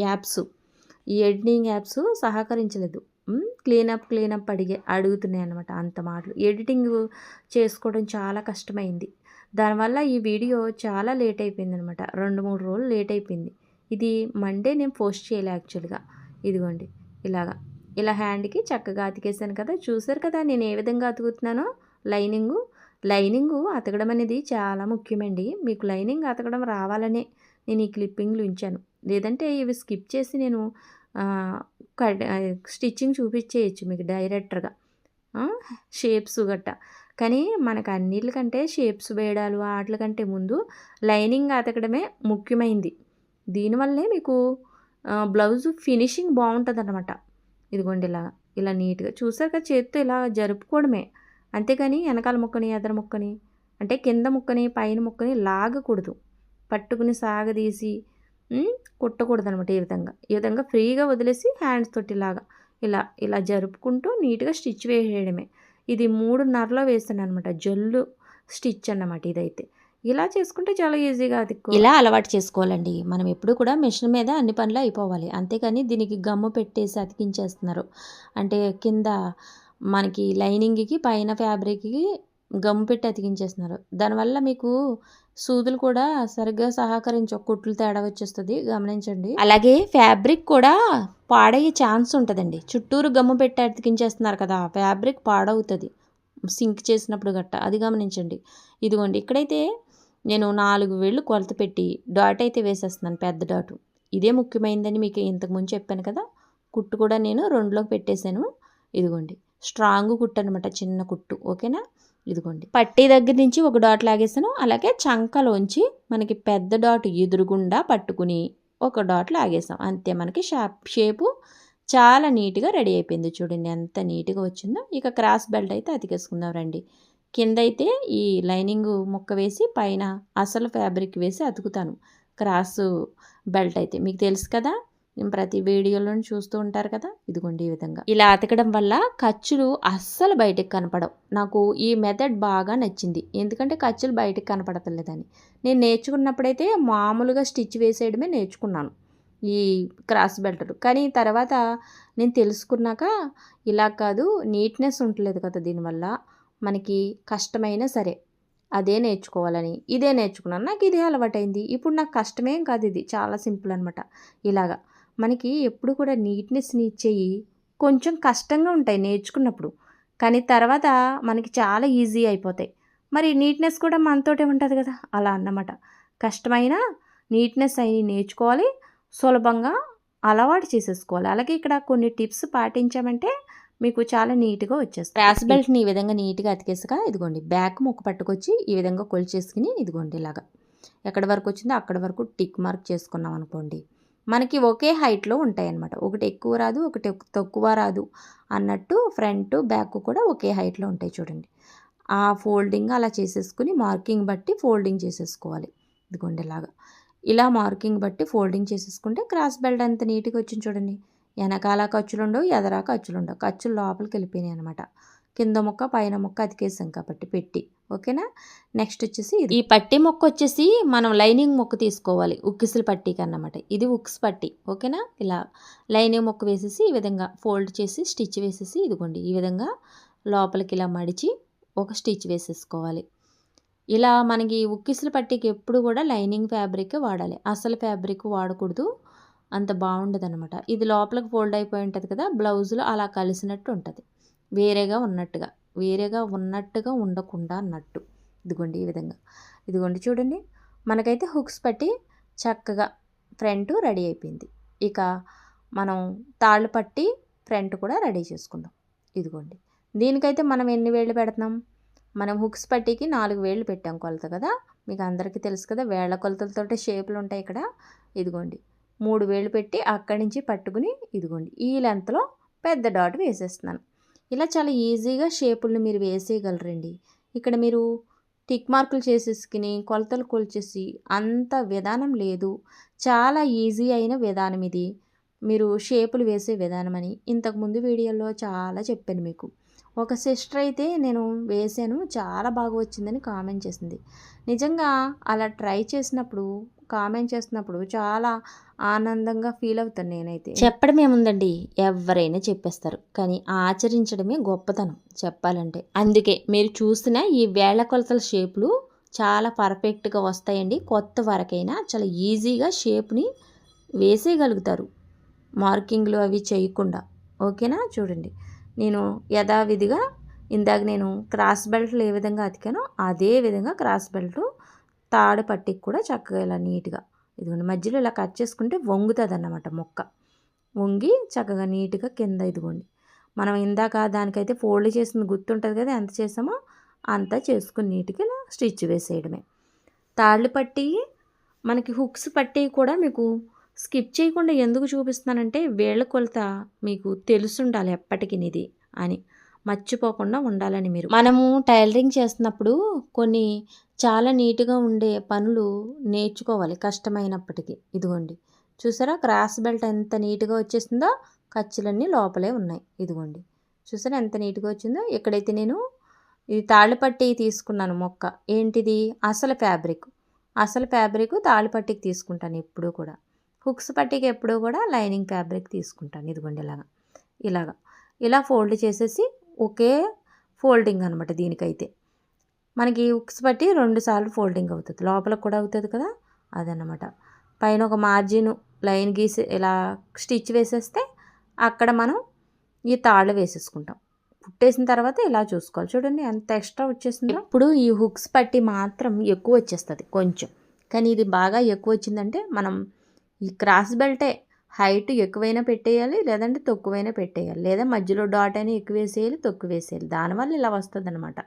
యాప్స్, ఈ ఎడిటింగ్ యాప్స్ సహకరించలేదు. క్లీనప్ అడుగుతున్నాయి అనమాట. అంత మాటలు ఎడిటింగ్ చేసుకోవడం చాలా కష్టమైంది. దానివల్ల ఈ వీడియో చాలా లేట్ అయిపోయింది అనమాట. 2-3 రోజులు లేట్ అయిపోయింది. ఇది మండే నేను పోస్ట్ చేయలే యాక్చువల్గా. ఇదిగోండి ఇలా హ్యాండ్కి చక్కగా అతికేసాను కదా, చూసారు కదా నేను ఏ విధంగా అతుకుతున్నానో. లైనింగు అతకడం అనేది చాలా ముఖ్యమండి. మీకు లైనింగ్ అతకడం రావాలనే నేను ఈ క్లిప్పింగ్లు ఉంచాను. లేదంటే ఇవి స్కిప్ చేసి నేను స్టిచ్చింగ్ చూపించేయచ్చు మీకు డైరెక్టర్గా, షేప్స్ గట్టా. కానీ మనకు అన్నిటికంటే షేప్స్ వేయడాలు వాటికంటే ముందు లైనింగ్ అతకడమే ముఖ్యమైంది. దీనివల్లే మీకు బ్లౌజు ఫినిషింగ్ బాగుంటుంది అన్నమాట. ఇదిగోండి ఇలా నీట్గా చూసాక చేత్తో ఇలా జరుపుకోవడమే, అంతేగాని వెనకాల ముక్కని ఎదర ముక్కని అంటే కింద ముక్కని పైన ముక్కని లాగకూడదు. పట్టుకుని సాగదీసి కుట్టకూడదు అనమాట. ఈ విధంగా ఫ్రీగా వదిలేసి హ్యాండ్స్ తోటి ఇలా జరుపుకుంటూ నీట్గా స్టిచ్ వేసేయడమే. ఇది 3:30లో వేసాను అనమాట. జల్లు స్టిచ్ అన్నమాట ఇదైతే. ఇలా చేసుకుంటే చాలా ఈజీగా ఇలా అలవాటు చేసుకోవాలండి. మనం ఎప్పుడు కూడా మిషన్ మీద అన్ని పనులు అయిపోవాలి, అంతేకాని దీనికి గమ్ము పెట్టేసి అతికించేస్తున్నారు. అంటే కింద మనకి లైనింగ్కి పైన ఫ్యాబ్రిక్కి గమ్ము పెట్టి అతికించేస్తున్నారు. దానివల్ల మీకు సూదులు కూడా సరిగ్గా సహకరించవు, కుట్లు తేడా వచ్చేస్తుంది, గమనించండి. అలాగే ఫ్యాబ్రిక్ కూడా పాడయ్యే ఛాన్స్ ఉంటుందండి. చుట్టూరు గమ్ము పెట్టి అతికించేస్తున్నారు కదా, ఫ్యాబ్రిక్ పాడవుతుంది సింక్ చేసినప్పుడు గట్ట, అది గమనించండి. ఇదిగోండి ఇక్కడైతే నేను 4 వేళ్ళు కొలత పెట్టి డాట్ అయితే వేసేస్తున్నాను, పెద్ద డాటు. ఇదే ముఖ్యమైనదని మీకు ఇంతకుముందు చెప్పాను కదా. కుట్టు కూడా నేను 2లోకి పెట్టేశాను. ఇదిగోండి స్ట్రాంగ్ కుట్టు అనమాట, చిన్న కుట్టు, ఓకేనా. ఇదిగోండి పట్టీ దగ్గర నుంచి ఒక డాట్ లాగేసాను. అలాగే చంకలోంచి మనకి పెద్ద డాట్ ఎదురుగుండా పట్టుకుని ఒక డాట్ లాగేసాం అంతే. మనకి షేపు చాలా నీట్గా రెడీ అయిపోయింది. చూడండి ఎంత నీట్గా వచ్చిందో. ఇక క్రాస్ బెల్ట్ అయితే అతికేసుకుందాం రండి. కింద అయితే ఈ లైనింగ్ ముక్క వేసి పైన అసలు ఫ్యాబ్రిక్ వేసి అతుకుతాను క్రాస్ బెల్ట్ అయితే. మీకు తెలుసు కదా, నేను ప్రతి వీడియోలోనూ చూస్తూ ఉంటారు కదా. ఇదిగోండి ఈ విధంగా ఇలా అతకడం వల్ల ఖర్చులు అస్సలు బయటకు కనపడవు. నాకు ఈ మెథడ్ బాగా నచ్చింది, ఎందుకంటే ఖర్చులు బయటకు కనపడతలేదని. నేను నేర్చుకున్నప్పుడైతే మామూలుగా స్టిచ్ వేసేయడమే నేర్చుకున్నాను ఈ క్రాస్ బెల్ట్లు. కానీ తర్వాత నేను తెలుసుకున్నాక ఇలా కాదు, నీట్నెస్ ఉండలేదు కదా దీనివల్ల, మనకి కష్టమైనా సరే అదే నేర్చుకోవాలని ఇదే నేర్చుకున్నాను. నాకు ఇదే అలవాటైంది. ఇప్పుడు నాకు కష్టమేం కాదు, ఇది చాలా సింపుల్ అనమాట. ఇలాగా మనకి ఎప్పుడు కూడా నీట్నెస్ని ఇచ్చేయి కొంచెం కష్టంగా ఉంటాయి నేర్చుకున్నప్పుడు, కానీ తర్వాత మనకి చాలా ఈజీ అయిపోతాయి. మరి నీట్నెస్ కూడా మనతోటే ఉంటుంది కదా, అలా అన్నమాట. కష్టమైనా నీట్నెస్ అవి నేర్చుకోవాలి, సులభంగా అలవాటు చేసేసుకోవాలి. అలాగే ఇక్కడ కొన్ని టిప్స్ పాటించామంటే మీకు చాలా నీట్గా వచ్చేస్తుంది. క్రాస్ బెల్ట్ని ఈ విధంగా నీట్గా అతికేసాక ఇదిగోండి బ్యాక్ ముక్క పట్టుకొచ్చి ఈ విధంగా కొలిచేసుకుని ఇదిగోండి ఇలాగా ఎక్కడి వరకు వచ్చిందో అక్కడి వరకు టిక్ మార్క్ చేసుకున్నాం అనుకోండి, మనకి ఒకే హైట్లో ఉంటాయి అన్నమాట. ఒకటి ఎక్కువ రాదు, ఒకటి తక్కువ రాదు అన్నట్టు ఫ్రంట్ బ్యాక్ కూడా ఒకే హైట్లో ఉంటాయి చూడండి. ఆ ఫోల్డింగ్ అలా చేసేసుకుని మార్కింగ్ బట్టి ఫోల్డింగ్ చేసేసుకోవాలి. ఇదిగోండి ఇలాగా ఇలా మార్కింగ్ బట్టి ఫోల్డింగ్ చేసేసుకుంటే క్రాస్ బెల్ట్ అంత నీట్గా వచ్చింది చూడండి. వెనకాల ఖర్చులు ఉండవు, ఎదరా ఖర్చులు ఉండవు, ఖర్చులు లోపలికి వెళ్ళిపోయినాయి అనమాట. కింద ముక్క పైన ముక్క అతికేసాం కాబట్టి పెట్టి. ఓకేనా. నెక్స్ట్ వచ్చేసి ఈ పట్టీ ముక్క వచ్చేసి మనం లైనింగ్ ముక్క తీసుకోవాలి ఉక్కిసులు పట్టీకి అన్నమాట. ఇది ఉక్స్ పట్టీ. ఓకేనా. ఇలా లైనింగ్ ముక్క వేసేసి ఈ విధంగా ఫోల్డ్ చేసి స్టిచ్ వేసేసి ఇదిగోండి ఈ విధంగా లోపలికి ఇలా మడిచి ఒక స్టిచ్ వేసేసుకోవాలి. ఇలా మనకి ఉక్కిసులు పట్టీకి ఎప్పుడు కూడా లైనింగ్ ఫ్యాబ్రిక్ వాడాలి, అసలు ఫ్యాబ్రిక్ వాడకూడదు, అంత బాగుండదు అనమాట. ఇది లోపలికి ఫోల్డ్ అయిపోయి ఉంటుంది కదా, బ్లౌజులో అలా కలిసినట్టు ఉంటుంది, వేరేగా ఉన్నట్టుగా ఉండకుండా అన్నట్టు. ఇదిగోండి ఈ విధంగా. ఇదిగోండి చూడండి, మనకైతే హుక్స్ పట్టి చక్కగా ఫ్రంట్ రెడీ అయిపోయింది. ఇక మనం తాళ్ళు పట్టి ఫ్రంట్ కూడా రెడీ చేసుకుందాం. ఇదిగోండి దీనికైతే మనం ఎన్ని వేళ్ళు పెడుతున్నాం, మనం హుక్స్ పట్టీకి 4 వేళ్ళు పెట్టాం కొలత కదా, మీకు అందరికీ తెలుసు కదా, వేళ్ల కొలతలతోటే షేపులు ఉంటాయి ఇక్కడ. ఇదిగోండి 3 వేళ్ళు పెట్టి అక్కడి నుంచి పట్టుకుని ఇదిగోండి ఈ లెంత్లో పెద్ద డాట్ వేసేస్తున్నాను. ఇలా చాలా ఈజీగా షేపుల్ని మీరు వేసేయగలరండి. ఇక్కడ మీరు టిక్ మార్కులు చేసేసుకుని కొలతలు కొలిచేసి అంత విధానం లేదు, చాలా ఈజీ అయిన విధానం ఇది. మీరు షేపులు వేసే విధానం అని ఇంతకుముందు వీడియోలో చాలా చెప్పాను మీకు. ఒక సిస్టర్ అయితే నేను వేసాను చాలా బాగా వచ్చిందని కామెంట్ చేసింది. నిజంగా అలా ట్రై చేసినప్పుడు కామెంట్ చేస్తున్నప్పుడు చాలా ఆనందంగా ఫీల్ అవుతాను నేనైతే. చెప్పడం ఏముందండి, ఎవరైనా చెప్పేస్తారు, కానీ ఆచరించడమే గొప్పతనం చెప్పాలంటే. అందుకే మీరు చూసిన ఈ వేళ్ల కొలతల షేపులు చాలా పర్ఫెక్ట్గా వస్తాయండి. కొత్త వరకైనా చాలా ఈజీగా షేప్ని వేసేయగలుగుతారు మార్కింగ్లు అవి చేయకుండా. ఓకేనా. చూడండి నేను యథావిధిగా ఇందాక నేను క్రాస్ బెల్ట్లు ఏ విధంగా అతికానో అదే విధంగా క్రాస్ బెల్ట్ తాడు పట్టికి కూడా చక్కగా ఇలా నీట్గా ఇదిగోండి మధ్యలో ఇలా కట్ చేసుకుంటే వంగుతుంది అన్నమాట మొక్క. వంగి చక్కగా నీట్గా కింద ఇదిగోండి మనం ఇందాక దానికైతే ఫోల్డ్ చేసింది గుర్తుంటుంది కదా, ఎంత చేసామో అంతా చేసుకుని నీట్గా ఇలా స్టిచ్ వేసేయడమే. తాళ్ళు పట్టి మనకి హుక్స్ పట్టి కూడా మీకు స్కిప్ చేయకుండా ఎందుకు చూపిస్తున్నానంటే వేళ్ళ కొలత మీకు తెలుసుండాలి ఎప్పటికీ ఇది అని, మర్చిపోకుండా ఉండాలని. మీరు మనము టైలరింగ్ చేస్తున్నప్పుడు కొన్ని చాలా నీట్గా ఉండే పనులు నేర్చుకోవాలి కష్టమైనప్పటికీ. ఇదిగోండి చూసారా క్రాస్ బెల్ట్ ఎంత నీట్గా వచ్చేసిందో, ఖర్చులన్నీ లోపలే ఉన్నాయి. ఇదిగోండి చూసారా ఎంత నీట్గా వచ్చిందో. ఇక్కడైతే నేను ఇది తాళ్ళు పట్టి తీసుకున్నాను మొక్క. ఏంటిది అసలు ఫ్యాబ్రిక్ తాళ్ళు పట్టికి తీసుకుంటాను ఎప్పుడూ కూడా. హుక్స్ పట్టీకి ఎప్పుడూ కూడా లైనింగ్ ఫ్యాబ్రిక్ తీసుకుంటాను. ఇదిగోండి ఇలా ఫోల్డ్ చేసేసి ఒకే ఫోల్డింగ్ అనమాట. దీనికైతే మనకి హుక్స్ పట్టి 2 సార్లు ఫోల్డింగ్ అవుతుంది, లోపలికి కూడా అవుతుంది కదా, అదనమాట. పైన ఒక మార్జిన్ లైన్ గీసి ఇలా స్టిచ్ వేసేస్తే అక్కడ మనం ఈ తాళ్ళు వేసేసుకుంటాం. కుట్టేసిన తర్వాత ఇలా చూసుకోవాలి. చూడండి ఎంత ఎక్స్ట్రా వచ్చేసిందో. ఇప్పుడు ఈ హుక్స్ పట్టి మాత్రం ఎక్కువ వచ్చేస్తుంది కొంచెం, కానీ ఇది బాగా ఎక్కువ వచ్చిందంటే మనం ఈ క్రాస్ బెల్టే హైట్ ఎక్కువైనా పెట్టేయాలి, లేదంటే తక్కువైనా పెట్టేయాలి, లేదా మధ్యలో డాట్ అయినా ఎక్కువ వేసేయాలి, తక్కువ వేసేయాలి. దానివల్ల ఇలా వస్తుంది అనమాట.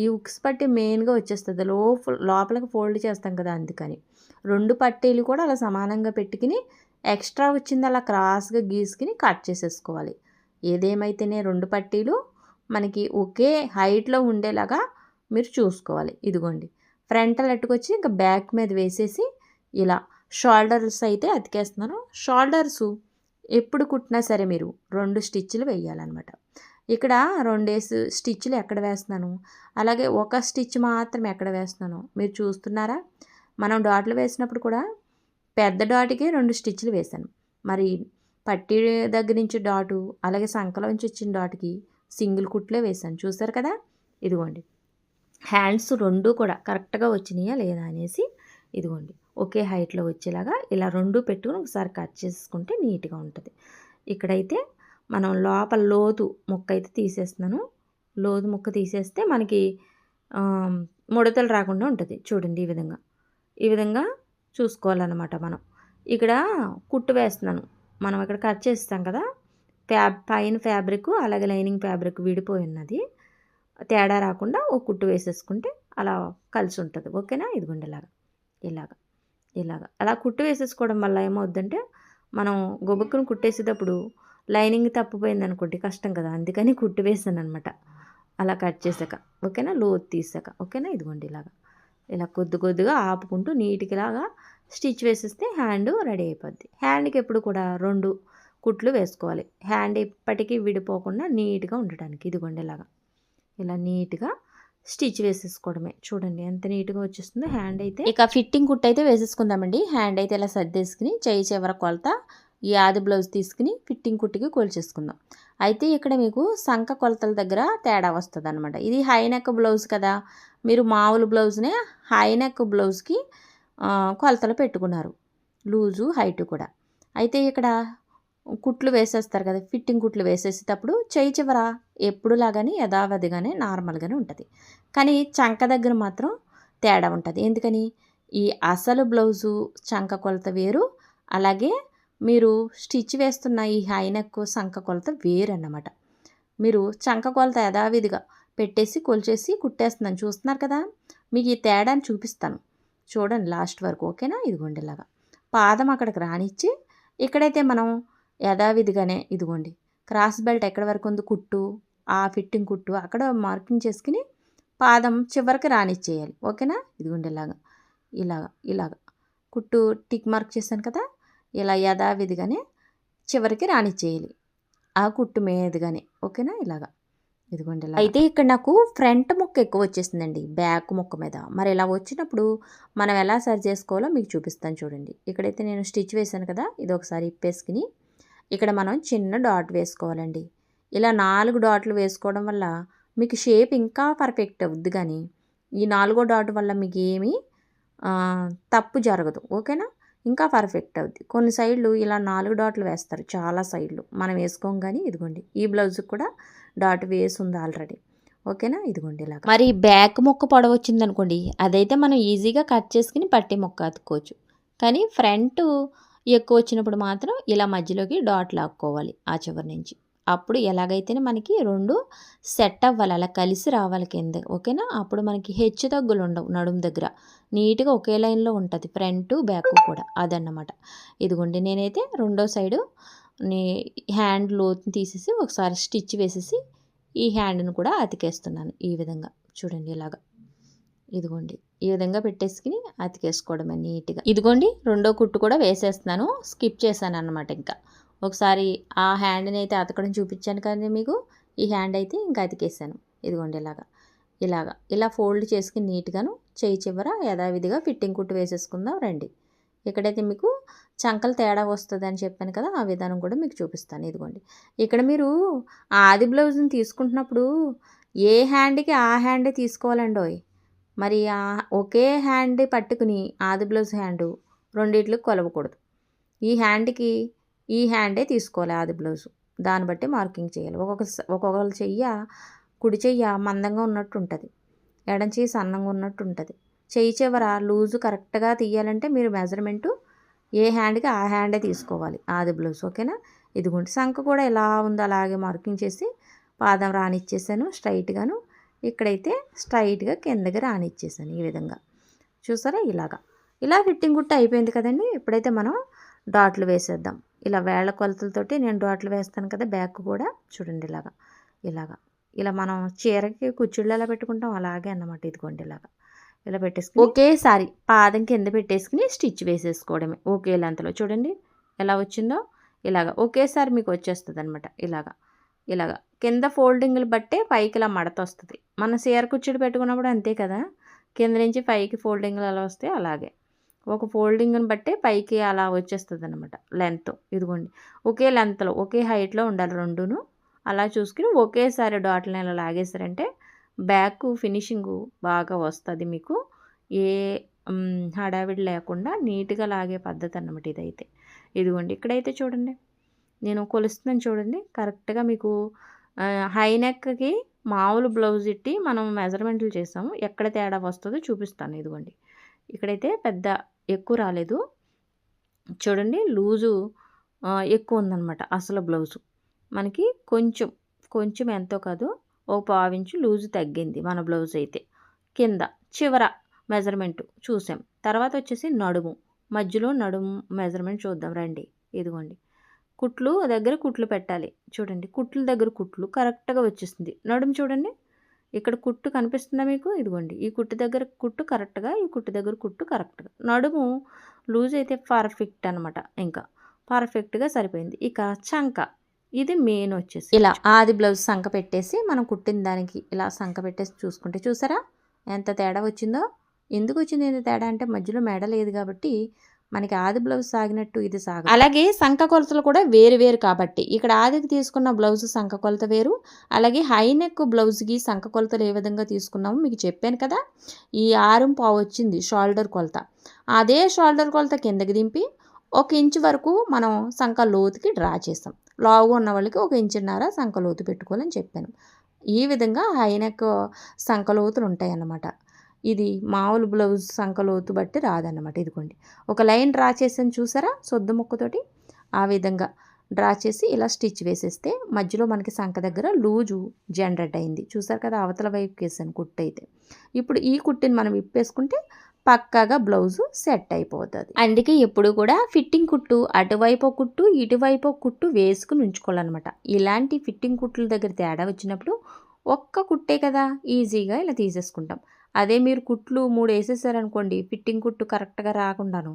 ఈ హుక్స్ పట్టి మెయిన్గా వచ్చేస్తుంది, లోపలికి ఫోల్డ్ చేస్తాం కదా, అందుకని 2 పట్టీలు కూడా అలా సమానంగా పెట్టుకుని ఎక్స్ట్రా వచ్చింది అలా క్రాస్గా గీసుకుని కట్ చేసేసుకోవాలి. ఏదేమైతేనే 2 పట్టీలు మనకి ఒకే హైట్లో ఉండేలాగా మీరు చూసుకోవాలి. ఇదిగోండి ఫ్రంట్ అట్టుకొచ్చి ఇంకా బ్యాక్ మీద వేసేసి ఇలా షోల్డర్స్ అయితే అతికేస్తున్నాను. షోల్డర్స్ ఎప్పుడు కుట్టినా సరే మీరు 2 స్టిచ్లు వేయాలన్నమాట. ఇక్కడ 2 స్టిచ్లు ఎక్కడ వేస్తున్నాను, అలాగే ఒక స్టిచ్ మాత్రం ఎక్కడ వేస్తున్నాను మీరు చూస్తున్నారా. మనం డాట్లు వేసినప్పుడు కూడా పెద్ద డాట్కి 2 స్టిచ్లు వేసాను, మరి పట్టీ దగ్గర నుంచి డాటు అలాగే సంకలోంచి వచ్చిన డాట్కి సింగిల్ కుట్లే వేసాను. చూసారు కదా. ఇదిగోండి హ్యాండ్స్ 2 కూడా కరెక్ట్గా వచ్చినాయా లేదా అనేసి ఇదిగోండి ఒకే హైట్లో వచ్చేలాగా ఇలా 2 పెట్టుకుని ఒకసారి కట్ చేసుకుంటే నీట్గా ఉంటుంది. ఇక్కడైతే మనం లోపల లోతు ముక్క అయితే తీసేస్తున్నాను. లోతు ముక్క తీసేస్తే మనకి ముడతలు రాకుండా ఉంటుంది. చూడండి ఈ విధంగా చూసుకోవాలన్నమాట మనం. ఇక్కడ కుట్టు వేస్తున్నాను. మనం ఇక్కడ కట్ చేస్తాం కదా, పైన ఫ్యాబ్రిక్ అలాగే లైనింగ్ ఫ్యాబ్రిక్ విడిపోయి ఉన్నది. తేడా రాకుండా ఒక కుట్టు వేసేసుకుంటే అలా కలిసి ఉంటుంది. ఓకేనా? ఇదిగోండి ఇలాగా అలా కుట్టు వేసేసుకోవడం వల్ల ఏమవుద్దంటే, మనం గొబుక్కును కుట్టేసేటప్పుడు లైనింగ్ తప్పిపోయిందనుకోండి కష్టం కదా, అందుకని కుట్టు వేసాను అనమాట. అలా కట్ చేసాక ఓకేనా, లోతు తీసాక ఓకేనా. ఇదిగోండి ఇలా కొద్దిగా ఆపుకుంటూ నీట్గా స్టిచ్ వేసేస్తే హ్యాండ్ రెడీ అయిపోద్ది. హ్యాండ్కి ఎప్పుడు కూడా 2 కుట్లు వేసుకోవాలి, హ్యాండ్ ఎప్పటికీ విడిపోకుండా నీట్గా ఉండటానికి. ఇదిగోండి ఇలా నీట్గా స్టిచ్ వేసేసుకోవడమే. చూడండి ఎంత నీట్గా వచ్చేస్తుందో హ్యాండ్ అయితే. ఇక ఫిట్టింగ్ కుట్టు అయితే వేసేసుకుందామండి. హ్యాండ్ అయితే ఇలా సర్దేసుకుని చేయి చివర కొలత ఈ ఆది బ్లౌజ్ తీసుకుని ఫిట్టింగ్ కుట్టుకి కొలిచేసుకుందాం. అయితే ఇక్కడ మీకు సంక కొలతల దగ్గర తేడా వస్తుంది అనమాట. ఇది హై నెక్ బ్లౌజ్ కదా, మీరు మామూలు బ్లౌజ్నే హై నెక్ బ్లౌజ్కి కొలతలు పెట్టుకున్నారు, లూజు హైట్ కూడా. అయితే ఇక్కడ కుట్లు వేసేస్తారు కదా, ఫిట్టింగ్ కుట్లు వేసేసేటప్పుడు చేయి చివర ఎప్పుడులాగానే యథావధిగానే నార్మల్గానే ఉంటుంది. కానీ చంక దగ్గర మాత్రం తేడా ఉంటుంది. ఎందుకని? ఈ అసలు బ్లౌజు చంక కొలత వేరు, అలాగే మీరు స్టిచ్ వేస్తున్న ఈ హైనెక్ సంక కొలత వేరు అన్నమాట. మీరు చంక కొలత యథావిధిగా పెట్టేసి కొలిచేసి కుట్టేస్తున్నాను, చూస్తున్నారు కదా. మీకు ఈ తేడాని చూపిస్తాను చూడండి లాస్ట్ వరకు, ఓకేనా. ఇదిగోండి పాదం అక్కడికి రానిచ్చి, ఇక్కడైతే మనం యథావిధిగానే ఇదిగోండి క్రాస్ బెల్ట్ ఎక్కడి వరకు ఉంది కుట్టు, ఆ ఫిట్టింగ్ కుట్టు అక్కడ మార్కింగ్ చేసుకుని పాదం చివరికి రానిచ్చేయాలి, ఓకేనా. ఇదిగోండి ఇలాగా కుట్టు టిక్ మార్క్ చేశాను కదా, ఇలా యథావిధిగానే చివరికి రానిచ్చేయాలి ఆ కుట్టు మీదుగానే, ఓకేనా. ఇదిగోండి అయితే ఇక్కడ నాకు ఫ్రంట్ ముక్క ఎక్కువ వచ్చేసిందండి బ్యాక్ ముక్క మీద. మరి ఇలా వచ్చినప్పుడు మనం ఎలా సరి చేసుకోవాలో మీకు చూపిస్తాను చూడండి. ఇక్కడైతే నేను స్టిచ్ వేసాను కదా, ఇది ఒకసారి ఇప్పేసుకుని ఇక్కడ మనం చిన్న డాట్ వేసుకోవాలండి. ఇలా 4 డాట్లు వేసుకోవడం వల్ల మీకు షేప్ ఇంకా పర్ఫెక్ట్ అవుద్ది. కానీ ఈ 4వ డాట్ వల్ల మీకు ఏమీ తప్పు జరగదు, ఓకేనా. ఇంకా పర్ఫెక్ట్ అవుద్ది. కొన్ని సైడ్లు ఇలా 4 డాట్లు వేస్తారు, చాలా సైడ్లు మనం వేసుకోం. కానీ ఇదిగోండి ఈ బ్లౌజ్కి కూడా డాట్ వేసి ఉంది ఆల్రెడీ, ఓకేనా. ఇదిగోండి మరి బ్యాక్ ముక్క పొడవు వచ్చిందనుకోండి, అదైతే మనం ఈజీగా కట్ చేసుకుని పట్టి ముక్క అతుక్కోవచ్చు. కానీ ఫ్రంట్ ఎక్కువ వచ్చినప్పుడు మాత్రం ఇలా మధ్యలోకి డాట్ లాక్కోవాలి ఆ చివరి నుంచి. అప్పుడు ఎలాగైతేనే మనకి 2 సెట్ అవ్వాలి, అలా కలిసి రావాలి కింద, ఓకేనా. అప్పుడు మనకి హెచ్చు తగ్గులు ఉండవు, నడుము దగ్గర నీట్గా ఒకే లైన్లో ఉంటుంది ఫ్రంట్ బ్యాక్ కూడా, అదన్నమాట. ఇదిగోండి నేనైతే రెండో సైడు హ్యాండ్ లోతుని తీసేసి ఒకసారి స్టిచ్ వేసేసి ఈ హ్యాండ్ని కూడా అతికేస్తున్నాను ఈ విధంగా. చూడండి ఇదిగోండి ఈ విధంగా పెట్టేసుకుని అతికేసుకోవడమే నీట్గా. ఇదిగోండి రెండో కుట్టు కూడా వేసేస్తున్నాను, స్కిప్ చేశాను అన్నమాట. ఇంకా ఒకసారి ఆ హ్యాండ్ని అయితే అతకడం చూపించాను కానీ మీకు, ఈ హ్యాండ్ అయితే ఇంకా అతికేసాను. ఇదిగోండి ఇలా ఫోల్డ్ చేసుకుని నీట్గాను చేయి చివర యథావిధిగా ఫిట్టింగ్ కుట్టు వేసేసుకుందాం రండి. ఇక్కడైతే మీకు చంకలు తేడా వస్తుంది అని చెప్పాను కదా, ఆ విధానం కూడా మీకు చూపిస్తాను. ఇదిగోండి ఇక్కడ మీరు ఆది బ్లౌజ్ని తీసుకుంటున్నప్పుడు ఏ హ్యాండ్కి ఆ హ్యాండే తీసుకోవాలండి. మరి ఒకే హ్యాండ్ పట్టుకుని ఆది బ్లౌజ్ హ్యాండు రెండిట్లకు కొలవకూడదు. ఈ హ్యాండ్కి ఈ హ్యాండే తీసుకోవాలి ఆది బ్లౌజు, దాన్ని బట్టి మార్కింగ్ చేయాలి. ఒక్కొక్కరు కుడి చెయ్య మందంగా ఉన్నట్టు ఉంటుంది, ఎడం చెయ్యి సన్నంగా ఉన్నట్టు ఉంటుంది. చెయ్యి చివర లూజు కరెక్ట్గా తీయాలంటే మీరు మెజర్మెంటు ఏ హ్యాండ్కి ఆ హ్యాండే తీసుకోవాలి ఆది బ్లౌజ్, ఓకేనా. ఇదిగోండి సంక కూడా ఎలా ఉందో అలాగే మార్కింగ్ చేసి పాదం రానిచ్చేసాను స్ట్రైట్గాను. ఇక్కడైతే స్ట్రైట్గా కిందకి రానిచ్చేసాను ఈ విధంగా. చూసారా ఇలా ఫిట్టింగ్ కుట్టు అయిపోయింది కదండి. ఇప్పుడైతే మనం డాట్లు వేసేద్దాం. ఇలా వేళ్ల కొలతలతోటి నేను డాట్లు వేస్తాను కదా, బ్యాక్ కూడా చూడండి ఇలా మనం చీరకి కుచ్చుళ్ళు ఎలా పెట్టుకుంటాం అలాగే అన్నమాట. ఇదిగోండి ఇలా పెట్టేసుకుని ఒకేసారి పాదం కింద పెట్టేసుకుని స్టిచ్ వేసేసుకోవడమే ఒకే లెంత్లో. చూడండి ఎలా వచ్చిందో, ఒకేసారి మీకు వచ్చేస్తుంది అనమాట. కింద ఫోల్డింగ్లు బట్టే పైకి ఇలా మడత వస్తుంది. మనం చీర కుచ్చుడు పెట్టుకున్నప్పుడు అంతే కదా, కింద నుంచి పైకి ఫోల్డింగ్లు ఎలా వస్తాయి అలాగే ఒక ఫోల్డింగ్ని బట్టే పైకి అలా వచ్చేస్తుంది అనమాట లెంత్. ఇదిగోండి ఒకే లెంత్లో ఒకే హైట్లో ఉండాలి రెండును. అలా చూసుకుని ఒకేసారి డాట్లను ఇలా లాగేసారంటే బ్యాక్ ఫినిషింగు బాగా వస్తుంది మీకు. ఏ హడావిడి లేకుండా నీట్గా లాగే పద్ధతి అన్నమాట ఇదైతే. ఇదిగోండి ఇక్కడైతే చూడండి నేను కొలుస్తున్నాను చూడండి కరెక్ట్గా మీకు. హై నెక్కి మామూలు బ్లౌజ్ మనం మెజర్మెంట్లు చేసాము, ఎక్కడ తేడా వస్తుందో చూపిస్తాను. ఇదిగోండి ఇక్కడైతే పెద్ద ఎక్కువ రాలేదు. చూడండి లూజు ఎక్కువ ఉందన్నమాట అసలు బ్లౌజు. మనకి కొంచెం ఎంతో కాదు, ఓ పావించు లూజు తగ్గింది మన బ్లౌజ్ అయితే. కింద చివర మెజర్మెంట్ చూసాం. తర్వాత వచ్చేసి నడుము, మధ్యలో నడుము మెజర్మెంట్ చూద్దాం రండి. ఇదిగోండి కుట్లు దగ్గర కుట్లు పెట్టాలి. చూడండి కుట్ల దగ్గర కుట్లు కరెక్ట్గా వచ్చేస్తుంది. నడుము చూడండి, ఇక్కడ కుట్టు కనిపిస్తుందా మీకు? ఇదిగోండి ఈ కుట్టు దగ్గర కుట్టు కరెక్ట్గా, ఈ కుట్టు దగ్గర కుట్టు కరెక్ట్గా. నడుము లూజ్ అయితే పర్ఫెక్ట్ అనమాట, ఇంకా పర్ఫెక్ట్గా సరిపోయింది. ఇక చంక, ఇది మెయిన్ వచ్చేసి ఇలా ఆది బ్లౌజ్ సంక పెట్టేసి మనం కుట్టిన దానికి ఇలా సంక పెట్టేసి చూసుకుంటే చూసారా ఎంత తేడా వచ్చిందో. ఎందుకు వచ్చింది ఎంత తేడా అంటే మధ్యలో మెడ లేదు కాబట్టి మనకి ఆది బ్లౌజ్ సాగినట్టు ఇది సాగదు. అలాగే సంక కొలతలు కూడా వేరు వేరు కాబట్టి ఇక్కడ ఆదికి తీసుకున్న బ్లౌజ్ సంక కొలత వేరు, అలాగే హై నెక్ బ్లౌజ్కి సంక కొలతలు ఏ విధంగా తీసుకున్నామో మీకు చెప్పాను కదా. ఈ 6.5 వచ్చింది షోల్డర్ కొలత. అదే షోల్డర్ కొలత కిందకి దింపి 1 ఇంచు వరకు మనం సంక లోతుకి డ్రా చేస్తాం. లావుగా ఉన్న వాళ్ళకి 1.5 ఇంచున్నర సంక లోతు పెట్టుకోవాలని చెప్పాను. ఈ విధంగా హై నెక్ సంక లోతులు ఉంటాయన్నమాట. ఇది మామూలు బ్లౌజ్ సంక లోతు బట్టి రాదన్నమాట. ఇదిగోండి ఒక లైన్ డ్రా చేసాను చూసారా సొద్దు ముక్కతోటి. ఆ విధంగా డ్రా చేసి ఇలా స్టిచ్ వేసేస్తే మధ్యలో మనకి సంక దగ్గర లూజు జనరేట్ అయింది. చూసారు కదా, అవతల వైపుకి వేసాను కుట్టు అయితే. ఇప్పుడు ఈ కుట్టిని మనం విప్పేసుకుంటే పక్కాగా బ్లౌజు సెట్ అయిపోతుంది. అందుకే ఎప్పుడు కూడా ఫిట్టింగ్ కుట్టు అటువైపు కుట్టు ఇటువైపు కుట్టు వేసుకుని ఉంచుకోవాలన్నమాట. ఇలాంటి ఫిట్టింగ్ కుట్ల దగ్గర తేడా వచ్చినప్పుడు ఒక్క కుట్టే కదా ఈజీగా ఇలా తీసేసుకుంటాం. అదే మీరు కుట్లు 3 వేసేసారనుకోండి, ఫిట్టింగ్ కుట్టు కరెక్ట్గా రాకుండాను,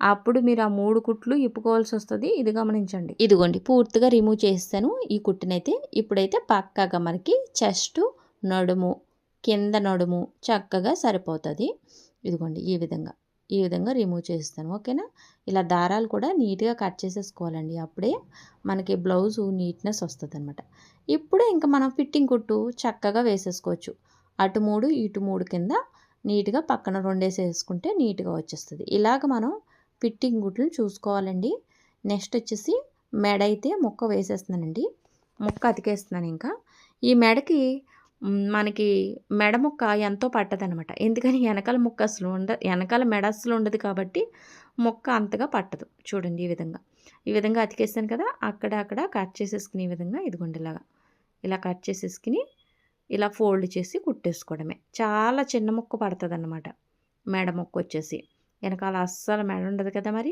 అప్పుడు మీరు ఆ 3 కుట్లు ఇప్పుకోవాల్సి వస్తుంది. ఇది గమనించండి. ఇదిగోండి పూర్తిగా రిమూవ్ చేస్తాను ఈ కుట్టునైతే. ఇప్పుడైతే పక్కాగా మనకి చెస్ట్, నడుము, కింద నడుము చక్కగా సరిపోతుంది. ఇదిగోండి ఈ విధంగా రిమూవ్ చేస్తాను. ఓకేనా. ఇలా దారాలు కూడా నీట్గా కట్ చేసేసుకోవాలండి, అప్పుడే మనకి బ్లౌజు నీట్నెస్ వస్తుంది అనమాట. ఇప్పుడే ఇంకా మనం ఫిట్టింగ్ కుట్టు చక్కగా వేసేసుకోవచ్చు. అటు 3 ఇటు 3 కింద నీట్గా పక్కన 2 వేసేసుకుంటే నీట్గా వచ్చేస్తుంది. ఇలాగ మనం ఫిట్టింగ్ కుట్లు చూసుకోవాలండి. నెక్స్ట్ వచ్చేసి మెడ అయితే ముక్క వేసేస్తున్నానండి, ముక్క అతికేస్తున్నాను. ఇంకా ఈ మెడకి మనకి మెడ ముక్క ఎంతో పట్టదనమాట. ఎందుకని వెనకాల ముక్క అసలు వెనకాల మెడ అసలు ఉండదు కాబట్టి ముక్క అంతగా పట్టదు. చూడండి ఈ విధంగా అతికేస్తాను కదా, అక్కడ కట్ చేసేసుకుని ఈ విధంగా ఇదిగోండి ఇలా కట్ చేసేసుకుని ఇలా ఫోల్డ్ చేసి కుట్టేసుకోవడమే. చాలా చిన్న ముక్క పడుతుంది అన్నమాట మెడ ముక్క వచ్చేసి. వెనకాల అస్సలు మెడ ఉండదు కదా. మరి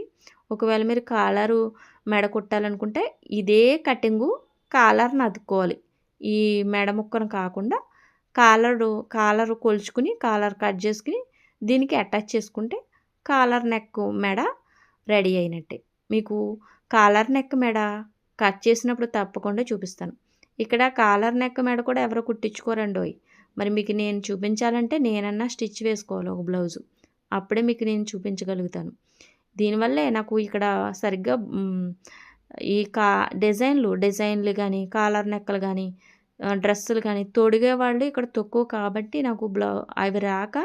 ఒకవేళ మీరు కాలరు మెడ కుట్టాలనుకుంటే ఇదే కటింగు కాలర్ని అతుక్కోవాలి. ఈ మెడ ముక్కను కాకుండా కాలరు కొలుచుకుని కాలర్ కట్ చేసుకుని దీనికి అటాచ్ చేసుకుంటే కాలర్ నెక్ మెడ రెడీ అయినట్టే. మీకు కాలర్ నెక్ మెడ కట్ చేసినప్పుడు తప్పకుండా చూపిస్తాను. ఇక్కడ కాలర్ నెక్ మెడ కూడా ఎవరో కుట్టించుకోరండోయ్. మరి మీకు నేను చూపించాలంటే నేనన్నా స్టిచ్ వేసుకోవాలి ఒక బ్లౌజు, అప్పుడే మీకు నేను చూపించగలుగుతాను. దీనివల్లే నాకు ఇక్కడ సరిగ్గా ఈ డిజైన్లు కానీ కాలర్ నెక్కలు కానీ డ్రెస్సులు కానీ తొడిగే వాళ్ళు ఇక్కడ తక్కువ కాబట్టి నాకు అవి రాక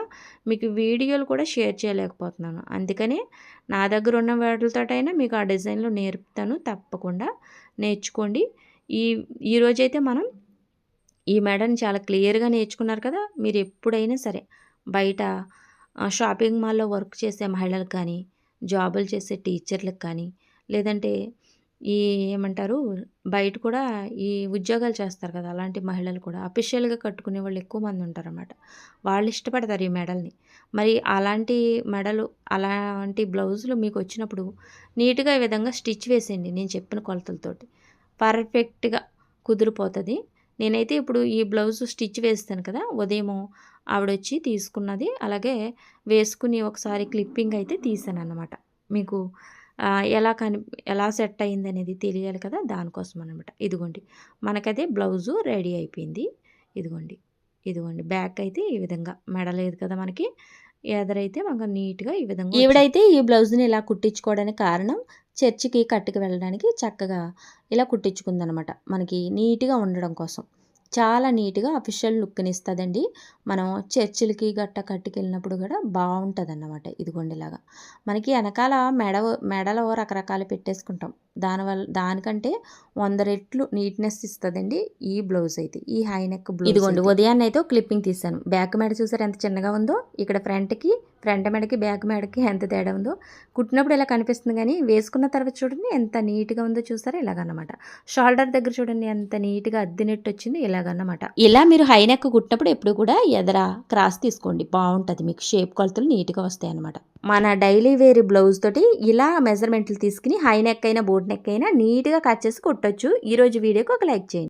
మీకు వీడియోలు కూడా షేర్ చేయలేకపోతున్నాను. అందుకని నా దగ్గర ఉన్న వాటితోటైనా మీకు ఆ డిజైన్లు నేర్పుతాను, తప్పకుండా నేర్చుకోండి. ఈరోజైతే మనం ఈ మెడని చాలా క్లియర్గా నేర్చుకున్నారు కదా. మీరు ఎప్పుడైనా సరే బయట షాపింగ్ మాల్లో వర్క్ చేసే మహిళలకు కానీ, జాబులు చేసే టీచర్లకు కానీ, లేదంటే ఏమంటారు బయట కూడా ఈ ఉద్యోగాలు చేస్తారు కదా, అలాంటి మహిళలు కూడా అఫీషియల్గా కట్టుకునే వాళ్ళు ఎక్కువ మంది ఉంటారన్నమాట. వాళ్ళు ఇష్టపడతారు ఈ మెడల్ని. మరి అలాంటి బ్లౌజులు మీకు వచ్చినప్పుడు నీట్గా ఈ విధంగా స్టిచ్ వేసేయండి నేను చెప్పిన కొలతలతోటి. పర్ఫెక్ట్గా కుదిరిపోతుంది. నేనైతే ఇప్పుడు ఈ బ్లౌజ్ స్టిచ్ వేస్తాను కదా, ఉదయం ఆవిడొచ్చి తీసుకున్నది, అలాగే వేసుకుని ఒకసారి క్లిప్పింగ్ అయితే తీసాను అన్నమాట. మీకు ఎలా సెట్ అయింది అనేది తెలియాలి కదా, దానికోసం అనమాట. ఇదిగోండి మనకైతే బ్లౌజు రెడీ అయిపోయింది. ఇదిగోండి బ్యాక్ అయితే ఈ విధంగా మెడ లేదు కదా మనకి, ఎదరైతే మనకు నీట్గా ఈ విధంగా. ఈవిడైతే ఈ బ్లౌజ్ని ఇలా కుట్టించుకోవడానికి కారణం చర్చికి కట్టుకు వెళ్ళడానికి చక్కగా ఇలా కుట్టించుకుందనమాట. మనకి నీట్గా ఉండడం కోసం చాలా నీట్గా అఫీషియల్ లుక్ని ఇస్తుందండి. మనం చర్చిలకి కట్టుకెళ్ళినప్పుడు కూడా బాగుంటుంది అన్నమాట. ఇదిగోండి ఇలాగా మనకి వెనకాల మెడలో రకరకాలు పెట్టేసుకుంటాం, దానికంటే 100 రెట్లు నీట్నెస్ ఇస్తుందండి ఈ బ్లౌజ్ అయితే, ఈ హై నెక్ బ్లౌజ్. ఇదిగోండి ఉదయాన్నే అయితే క్లిప్పింగ్ తీసాను. బ్యాక్ మెడ చూసారు ఎంత చిన్నగా ఉందో. ఇక్కడ ఫ్రంట్కి ఫ్రంట్ మెడకి బ్యాక్ మెడకి ఎంత తేడా ఉందో కుట్టినప్పుడు ఇలా కనిపిస్తుంది, కానీ వేసుకున్న తర్వాత చూడండి ఎంత నీట్గా ఉందో చూసారా, ఇలాగన్నమాట. షోల్డర్ దగ్గర చూడండి ఎంత నీట్గా అద్దినట్టు వచ్చింది, ఇలాగన్నమాట. ఇలా మీరు హై నెక్ కుట్టినప్పుడు ఎప్పుడు కూడా ఎదర క్రాస్ తీసుకోండి, బాగుంటుంది, మీకు షేప్ కొలతలు నీట్గా వస్తాయి అనమాట. మన డైలీ వేర్ బ్లౌజ్ తోటి ఇలా మెజర్మెంట్లు తీసుకుని హై నెక్ అయినా బోట్ నెక్ అయినా నీట్గా కట్ చేసి కుట్టొచ్చు. ఈరోజు వీడియోకి ఒక లైక్ చేయండి.